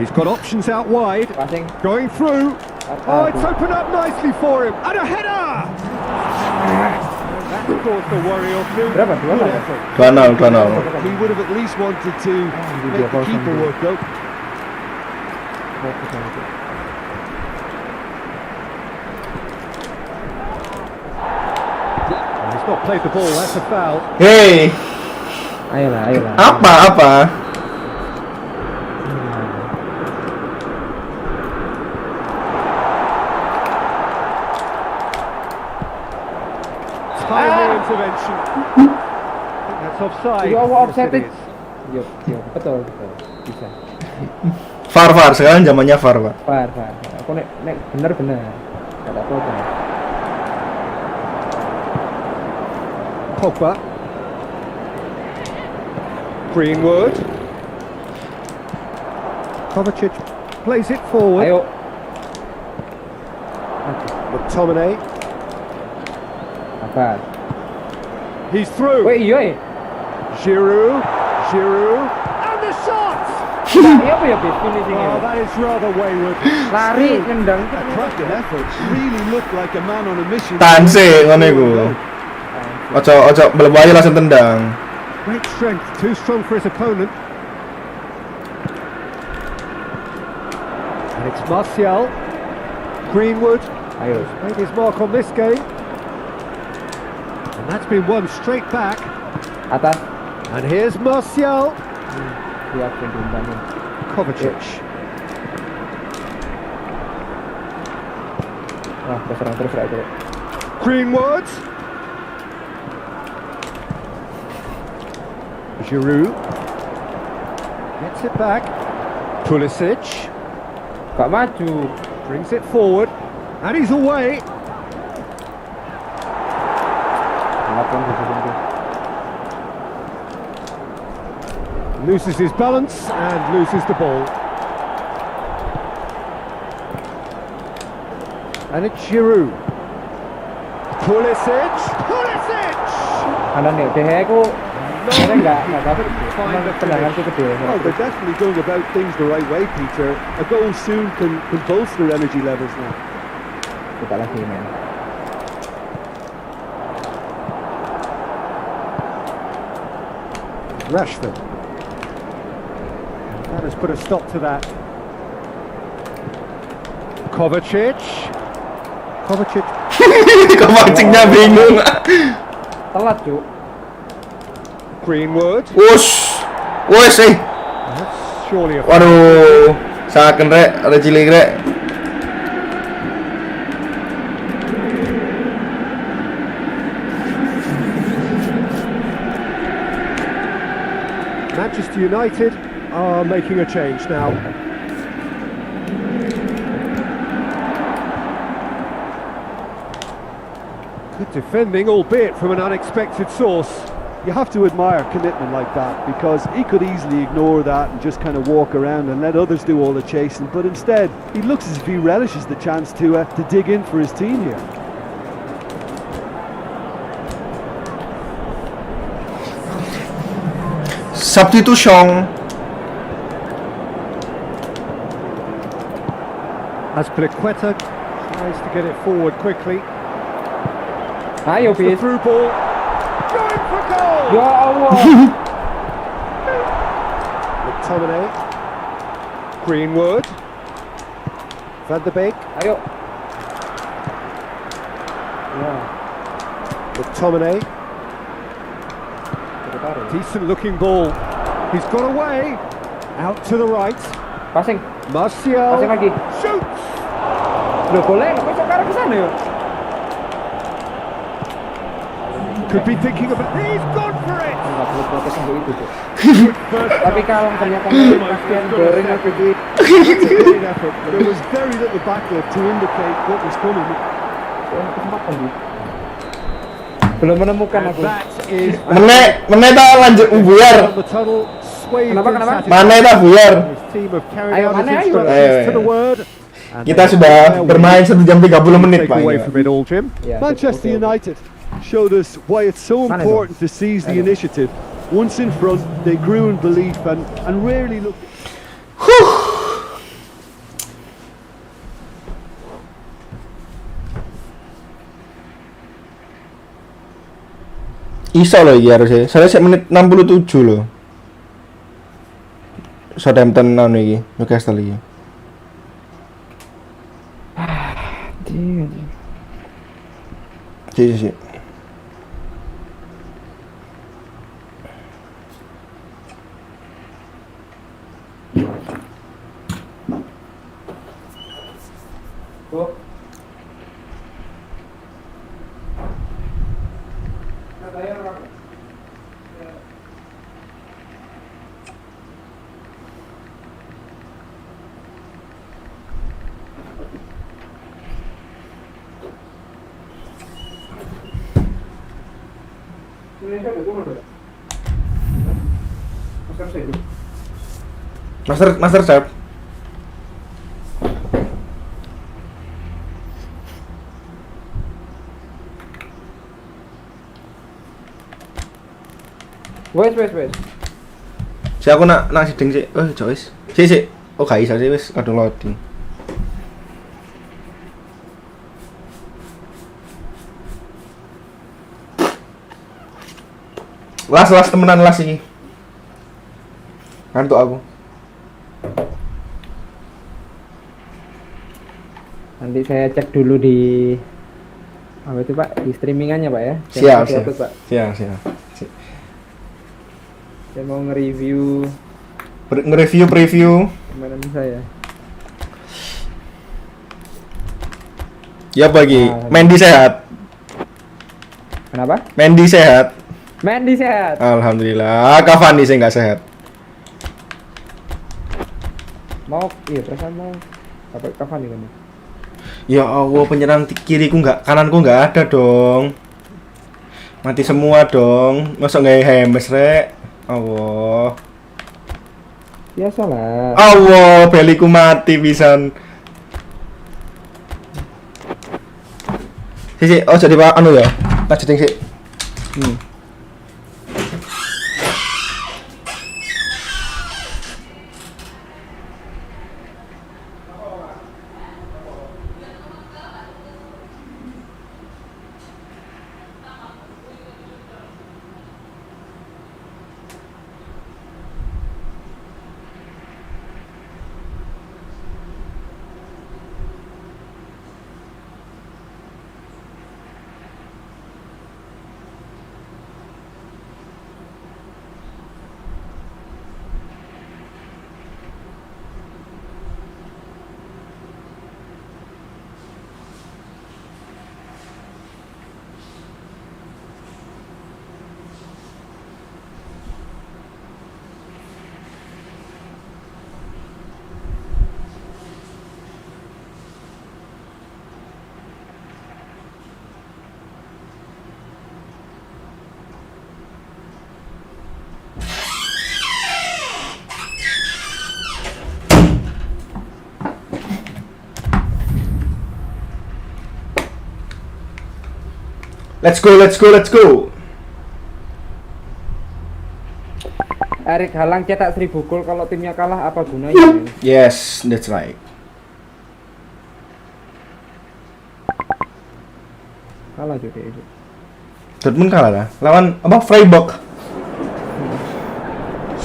He's got options out wide. Passing. Going through. Oh, it's opened up nicely for him. And a header! That's caused the worry of me. Berapa? Good 2-0. effort. 2-0. He would have at least wanted to make the keeper work though. He's not played the ball, that's a foul. Hei, Ayolah. apa? Timely intervention. I think that's offside. Jadi Allah offside. Yes, it is. Yo, betul. Bisa. VAR, sekarang zamannya VAR, Pak. Far. Aku nek bener. Enggak apa-apa. Pogba. Greenwood. Kovacic plays it forward. Ayo. McTominay. Apa? He's through. Weh, iya. Giroud. And the shot! Iya apa ya bis finishingnya? Oh, that is rather wayward. Lari nendang. Attractive effort. Really looked like a man on a mission. Tahan sih, ngono iku. Ojo mlebu aja langsung tendang. Great strength, too strong for his opponent. And it's Martial. Greenwood Ayo. made his mark on this game. And that's been won straight back. Atas. And here's Martial. Siap pendimpanin. Kovacic. Wah, keserang terus lah itu. Greenwood. Giroud. Gets it back. Pulisic. Gak maju. Brings it forward. And he's away. Loses his balance and loses the ball. And it's Giroud. Pulisic. Kanan nih, DH aku ada nggak dapat. Find the Tendangan finish. tuh gede. Oh, they're definitely going about things the right way, Peter. A goal soon can bolster energy levels now. Kita lagi men. Rashford. That has put a stop to that. Kovacic. Kepancingnya bingung. Telat, Cuk. Greenwood. Wes sih. That's surely a Waduh, saken rek, ada cilik rek. Manchester United are making a change now. Good defending, albeit from an unexpected source. You have to admire commitment like that, because he could easily ignore that and just kind of walk around and let others do all the chasing, but instead he looks as if he relishes the chance to dig in for his team here. Substitution. As Piliqueta tries to get it forward quickly. Ayo, The Pis. through ball. Going for goal! Ya Allah. McTominay. Greenwood. Van de Beek. Ayo. Ya, McTominay. tertarik. Decent looking ball. He's got away. Out to the right. Passing. Martial. Passing lagi. Shoots! Udah boleh, kok sok arah ke sana ya? Could be thinking of it. He's gone for it! Enggak perlu protes untuk itu, Cuk. First Tapi kalau ternyata kasihan goreng atau gitu. great effort. There was very little backlift to indicate what was coming. Kesempatan, Bu. Belum menemukan And aku. that is Mene ta lanjut buyar. on the tunnel. Swayed Kenapa, in kenapa? satisfaction. Mana ta buyar? His team have carried Ayo, out his mana, ayo? instructions Ayo, to the ayo. word. And Kita they sudah are bermain 1 jam 30 menit, take Pak. away from it all, Jim. Ya, Manchester oke, oke. United showed us why it's so Mana itu? important to seize the Ayo. initiative. Once in front, they grew in belief and rarely looked. Iso loh iki harusnya. Soalnya menit 67 loh. Southampton anu iki, Newcastle iki. Si. Bu. Master Chef. Wes. Si aku nak siding sih. Joyce. Si. Oh, gak iso sih wis kadung loading. Las temenan las iki. Ngantuk aku. Nanti saya cek dulu di apa itu, Pak? Di streamingannya, Pak ya. Siap. Pak. Siap. Saya mau nge-review Nge-review permainan saya. Ya bagi Mendy sehat. Kenapa? Mendy sehat. Mendy sehat. Alhamdulillah. Cavani sih nggak sehat. Perasaan mau apa Cavani kan? Ya Allah, penyerang kiriku nggak, kananku nggak ada dong. Mati semua dong. Masa nggak Hemes rek? Allah. Biasalah. Allah, beliku mati pisan. Si, jadi Pak anu ya. Tak jeding sih. Let's go, let's go, let's go. Erik Haaland cetak 1000 gol kalau timnya kalah apa gunanya? Yes, that's right. Kalah juga itu. Dortmund kalah lah. Lawan apa? Freiburg.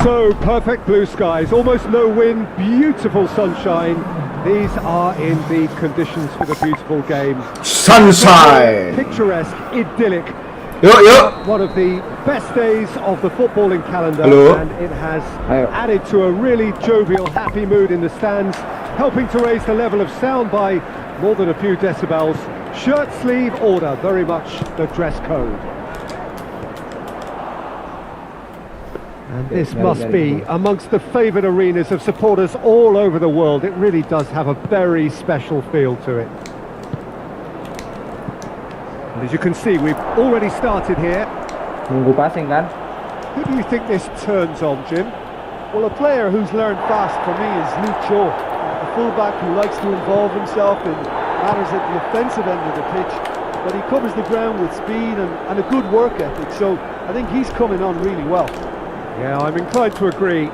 So, perfect blue skies, almost no wind, beautiful sunshine. These are indeed conditions for the beautiful game. Sunshine. Picturesque, idyllic. Yuk. One of the best days of the footballing calendar. Hello. And it has added to a really jovial, happy mood in the stands, helping to raise the level of sound by more than a few decibels. Shirt sleeve order, very much the dress code. And this must be amongst the favoured arenas of supporters all over the world. It really does have a very special feel to it. And as you can see, we've already started here. Nunggu passing kan? Who do you think this turns on, Jim? Well, a player who's learned fast for me is Luke Shaw, a fullback who likes to involve himself in matters at the offensive end of the pitch, but he covers the ground with speed and a good work ethic, so I think he's coming on really well. Yeah, I'm inclined to agree.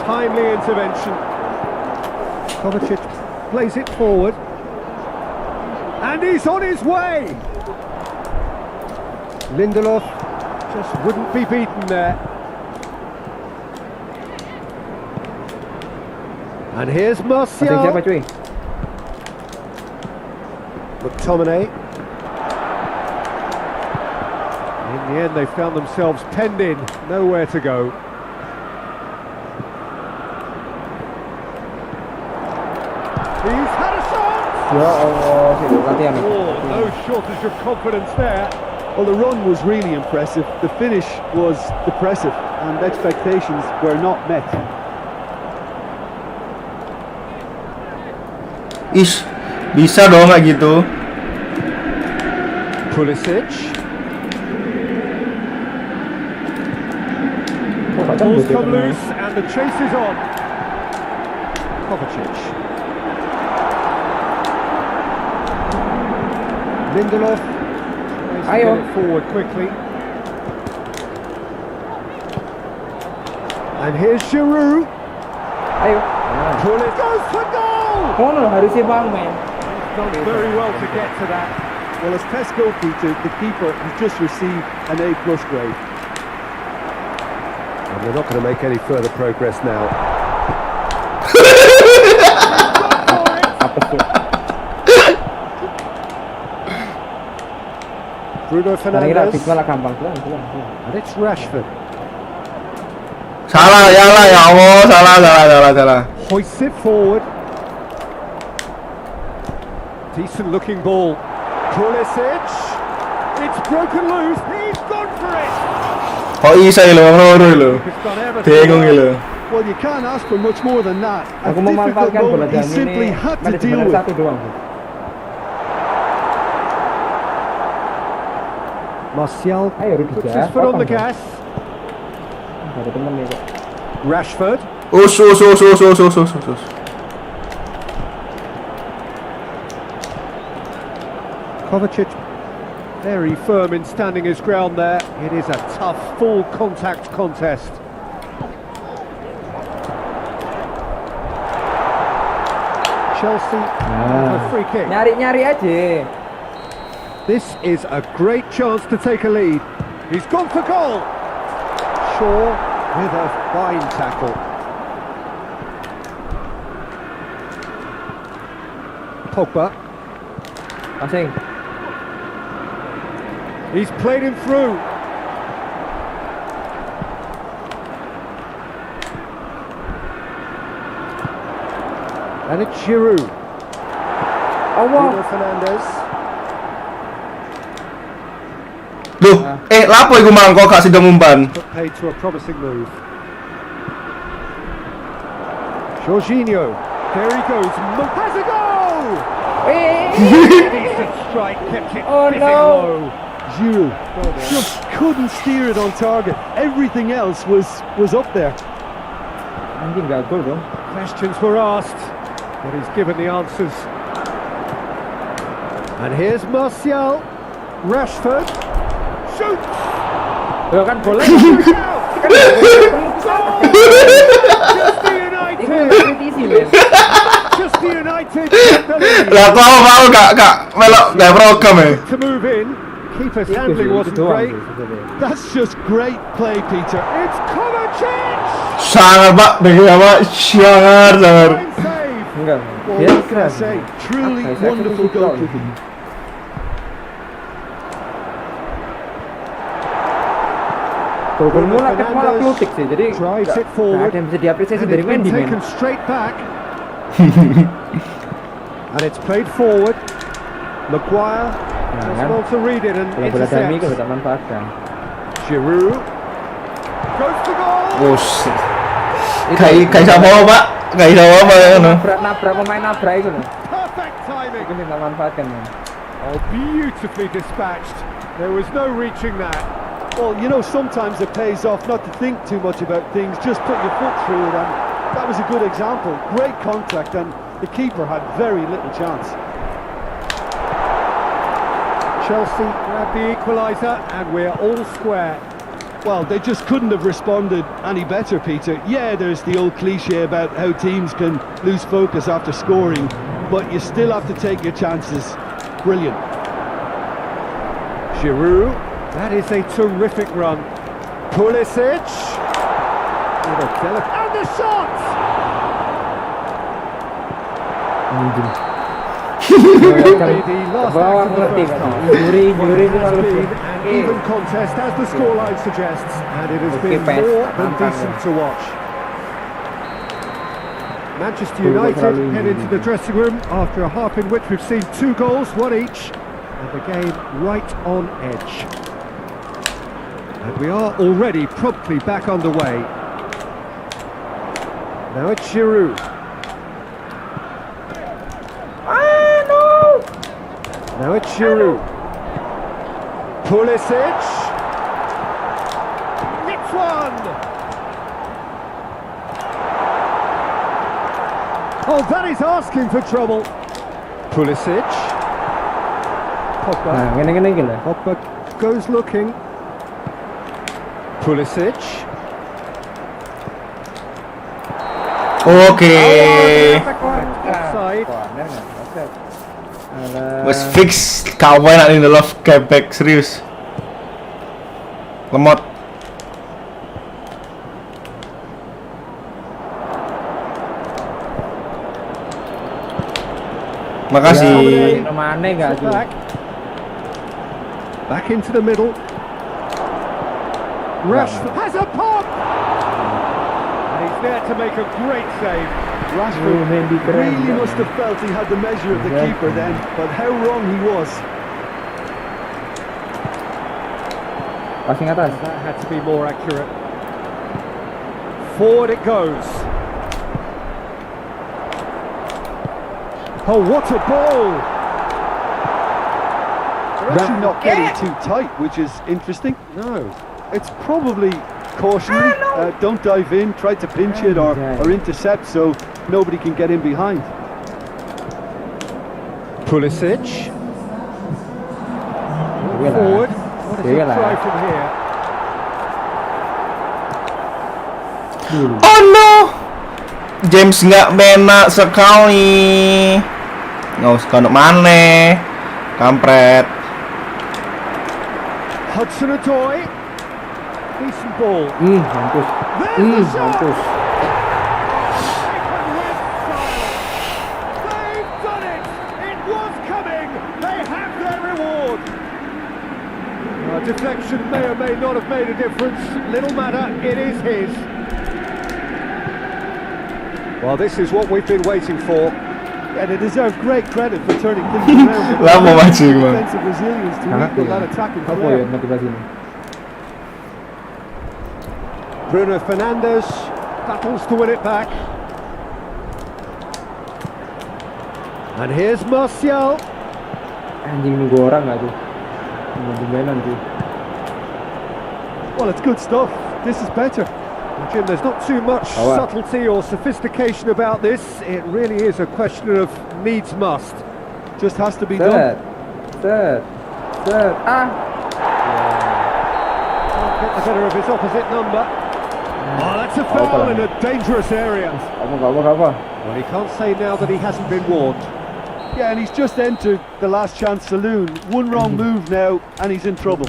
Timely intervention. Kovacic plays it forward. And he's on his way! Lindelof just wouldn't be beaten there. And here's Passing Martial. siapa cuy? McTominay. In the end, they found themselves penned in, nowhere to go. He's had a shot! Ya Allah, sih latihan. Oh, no shortage of confidence there. Well, the run was really impressive, the finish was depressive, and expectations were not met. Ish, bisa dong kayak gitu. Pulisic. Kok Balls come loose and the chase is on. Kovacic. Lindelof. Tries to Ayo. get it forward quickly. And here's Giroud. Ayo. Pulisic goes for goal! Kono harusnya bang men. Done very well to get to that. Well, as PES goalkeeper, the keeper has just received an A+ grade. And they're not going to make any further progress now. Bruno Kira-kira Fernandes. malah gampang tuh. And it's Rashford. Salah ya lah ya Allah, salah. Hoists it forward. Decent looking ball. Pulisic. It's broken loose. He's gone for it. Kok isa lo, loro lo. He's done everything. Bingung lo. Well, you can't ask for much more than that. A Aku difficult memanfaatkan bola moment he jam simply ini. had to Mana deal sebenarnya with. satu doang. Martial Ayo Rudiger. puts his foot on the gas. Ada temen nih kok. Rashford. Us. Kovacic very firm in standing his ground there. It is a tough full contact contest. Chelsea have a free kick. Nyari aja. This is a great chance to take a lead. He's gone for goal. Shaw with a fine tackle. Pogba. Passing. He's played him through. And it's Giroud. Allah. Bruno Fernandes. Duh, lapo iku mangkok gak sidang umpan. Put paid to a promising move. Jorginho. There he goes. Has a goal! Decent strike. Kept it Oh, fizzing no. low. Giroud just couldn't steer it on target. Everything else was up there. Anjing gak gol dong. Questions were asked, but he's given the answers. And here's Martial. Rashford. Shoots! Ya kan boleh. Manchester Itu United! kritisi, men. Manchester United get the lead. Lah kok mau gak melok gak program ya? To move in. Keeper's handling wasn't great. That's just great play, Peter. It's Kovacic! Sangat Pak, dengan apa? Sangat. Fine save. Enggak. Well, Dia what can I say? Truly wonderful goalkeeping. Golmu lah malah klutik sih. Jadi Drives it nggak forward. ada yang bisa diapresiasi And dari it's been Mendy, men. taken straight back. And it's played forward. Maguire Nah, was kan? able to read it and Bola-bola dami kalau intercept. tak manfaatkan. Giroud goes to goal. Us. Kayak sama Pak. Kayak sama Pak ya no. Nabrak pemain nabrak itu loh. Perfect timing. Itu yang tak manfaatkan, men. Oh, beautifully dispatched. There was no reaching that. Well, you know, sometimes it pays off not to think too much about things, just put your foot through it, and that was a good example. Great contact, and the keeper had very little chance. Chelsea grab the equaliser and we're all square. Well, they just couldn't have responded any better, Peter. Yeah, there's the old cliche about how teams can lose focus after scoring, but you still have to take your chances. Brilliant. Giroud, that is a terrific run. Pulisic. And the shot! Probably the last act of the first half. Juri Well, itu it has harus been an even contest, as the scoreline suggests, and it has been PES, more than gampang decent ya. to watch. Manchester Gol United terlalu head into the dressing room after a half in which we've seen 2 goals, 1 each, and the game right on edge. And we are already promptly back underway. Now it's Giroud. Now it's Giroud. Pulisic. It's one. Oh, that is asking for trouble. Pulisic. Pogba. Nah, gini lah. Pogba goes looking. Pulisic. Oke. Offside. Wes fix kawan nak ini love capeback serius. Lemot. Makasih. Mana enggak tuh? Back into the middle. Rashford has a pop. And he's there to make a great save. Rashford Mendy keren. really must have felt he had the measure of the keeper then, but how wrong he was. Passing atas. That had to be more accurate. Forward it goes. Oh, what a ball! They're actually not getting too tight, which is interesting. No. It's probably cautionary. Don't dive in, try to pinch it or intercept so nobody can get in behind. Pulisic. Forward. What does he try from here? Oh no. James nggak benak sekali. Nggak usah kono maneh. Kampret. Hudson-Odoi. Decent ball. Mampus. There's the shot! Mampus. They've done it! It was coming! They have their reward! Deflection may or may not have made a difference. Little matter, it is his. Well, this is what we've been waiting for. Yeah, they deserve great credit for turning things around. Lama mancing, Bang. Defensive resilience to Sangat equal ya. that attacking Apa ya flair. motivasi ini? Bruno Fernandes battles to win it back. And here's Martial. Anjing nunggu orang nggak tuh? Nunggu mainan tuh. Well, it's good stuff. This is better. Jim, there's not too much Oh, wow. subtlety or sophistication about this. It really is a question of needs must. Just has to be Set. done. Set. Ah. Can't get the better of his opposite number. Oh, that's a foul in a dangerous area. Apa? Well, he can't say now that he hasn't been warned. Yeah, and he's just entered the last chance saloon. One wrong move now, and he's in trouble.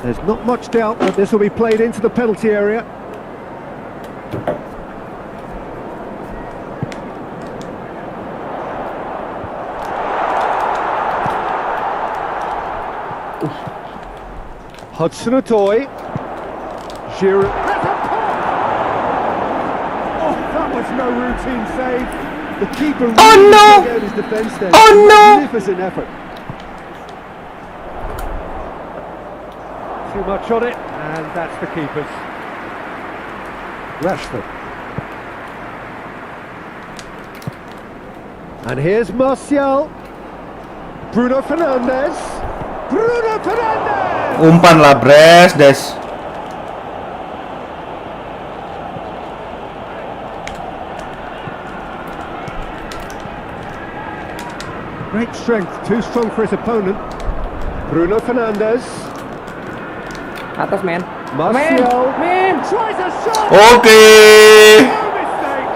There's not much doubt that this will be played into the penalty area. Hudson-Odoi. Giroud. Oh, that was no routine save. The keeper really no! took out his defence there. Oh, no! Magnificent effort. Too much on it, and that's the keeper's. Rashford. And here's Martial. Bruno Fernandes. Umpan lah, Des. Great strength, too strong for his opponent. Bruno Fernandes. Atas, men. Martial. Men. Tries a shot. Oke. No mistake.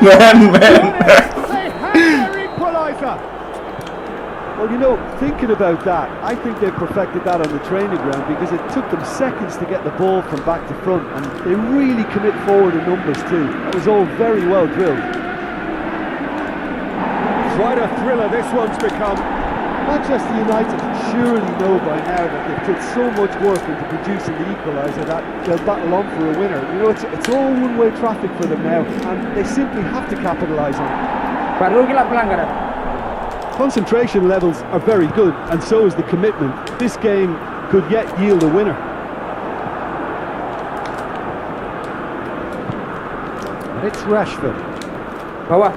Man. They have their equaliser. Well, you know, thinking about that, I think they perfected that on the training ground because it took them seconds to get the ball from back to front, and they really commit forward in numbers too. That was all very well drilled. Quite a thriller this one's become. Manchester United surely know by now that they've put so much work into producing the equaliser that they'll battle on for a winner. You know, it's all one-way traffic for them now, and they simply have to capitalise on it. Baru gila pelanggaran. Concentration levels are very good, and so is the commitment. This game could yet yield a winner. And it's Rashford. Bawah.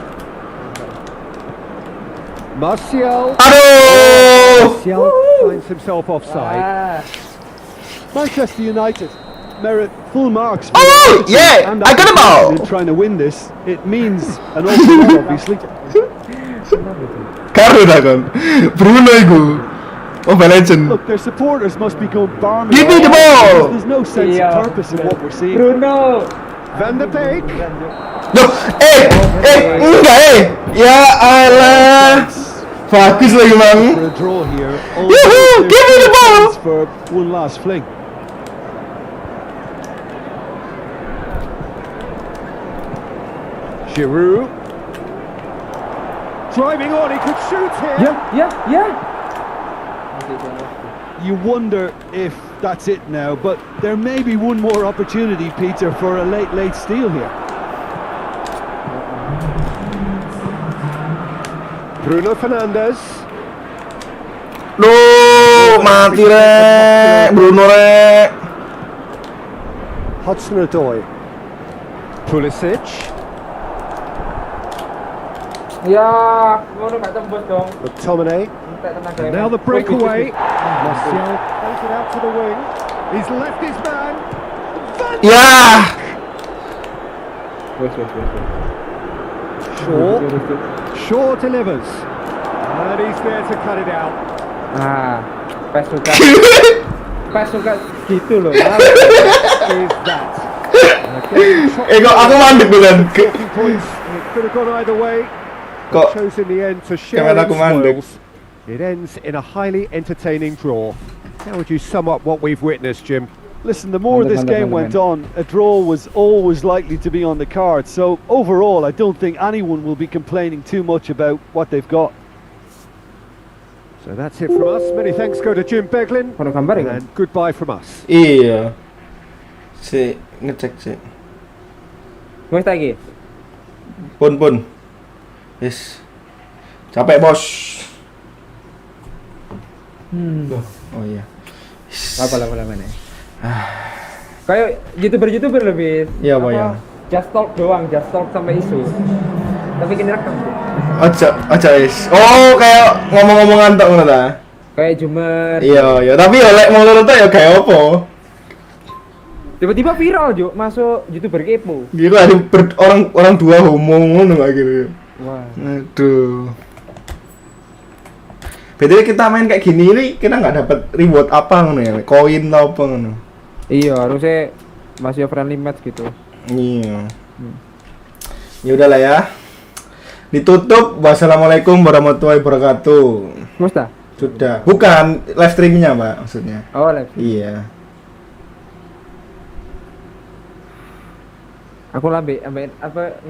Martial. Aduh. Martial finds himself offside. Ah. Manchester United merit full marks for Oh, their attitude yeah, and I got him application out. in trying to win this. It means an awful lot, obviously. Karo dah kan. Bruno iku. Mobile Legend. Look, their supporters must be going barmy. Give me the ball. There's no sense Yeah. of purpose in what we're seeing. Bruno. Van de Beek. Loh, enggak. Ya Allah. Bagus lagi, Bang. For a draw here. Yoo-hoo, give me the ball. For one last fling. Giroud. Driving on, he could shoot here. Ya. You wonder if that's it now, but there may be one more opportunity, Peter, for a late steal here. Bruno Fernandes. Loh, mati rek. Bruno rek. Hudson-Odoi. Pulisic. Ya, ngono gak tembus dong. McTominay. Entek tenaga. And now the breakaway. Martial plays it out to the wing. He's left his man. Van Ya. Shaw delivers. And he's there to cut it out. Ah, PES suka gitu loh. Is that? Kok aku mandek bukan? Talking points. It could have gone either way. Kok Chose in the end to share kamera its aku mandek? spoils. It ends in a highly entertaining draw. How would you sum up what we've witnessed, Jim? Listen, the more this game went on, a draw was always likely to be on the card. So overall, I don't think anyone will be complaining too much about what they've got. So that's it from us. Many thanks go to Jim Beglin. Foto gambar ya? And goodbye from us. Iya. Si ngecek sih. Wes lagi. Pun. Yes. Capek, Bos. Oh iya. Apa nih? Kayak YouTuber lebih. Iya, Pak, ya. Just talk doang, just talk sampai isu. Tapi kini rekam. Aja is. Oh, kayak ngomong-ngomongan tok ngono ta. Kayak Jumer. Iya, tapi oleh menurut ya kayak opo. Tiba-tiba viral Jo, masuk YouTuber kepo. Gila ada orang dua homo ngono kayak gitu. Wah. Aduh. BTW kita main kayak gini ini kita nggak dapat reward apa ngono ya, koin atau apa ngono. Iya, harusnya masih friendly match gitu. Iya. Ya udahlah ya. Ditutup. Wassalamualaikum warahmatullahi wabarakatuh. Musta? Sudah. Bukan live streamingnya Pak maksudnya. Oh, live. Iya. Aku lambe, ambek apa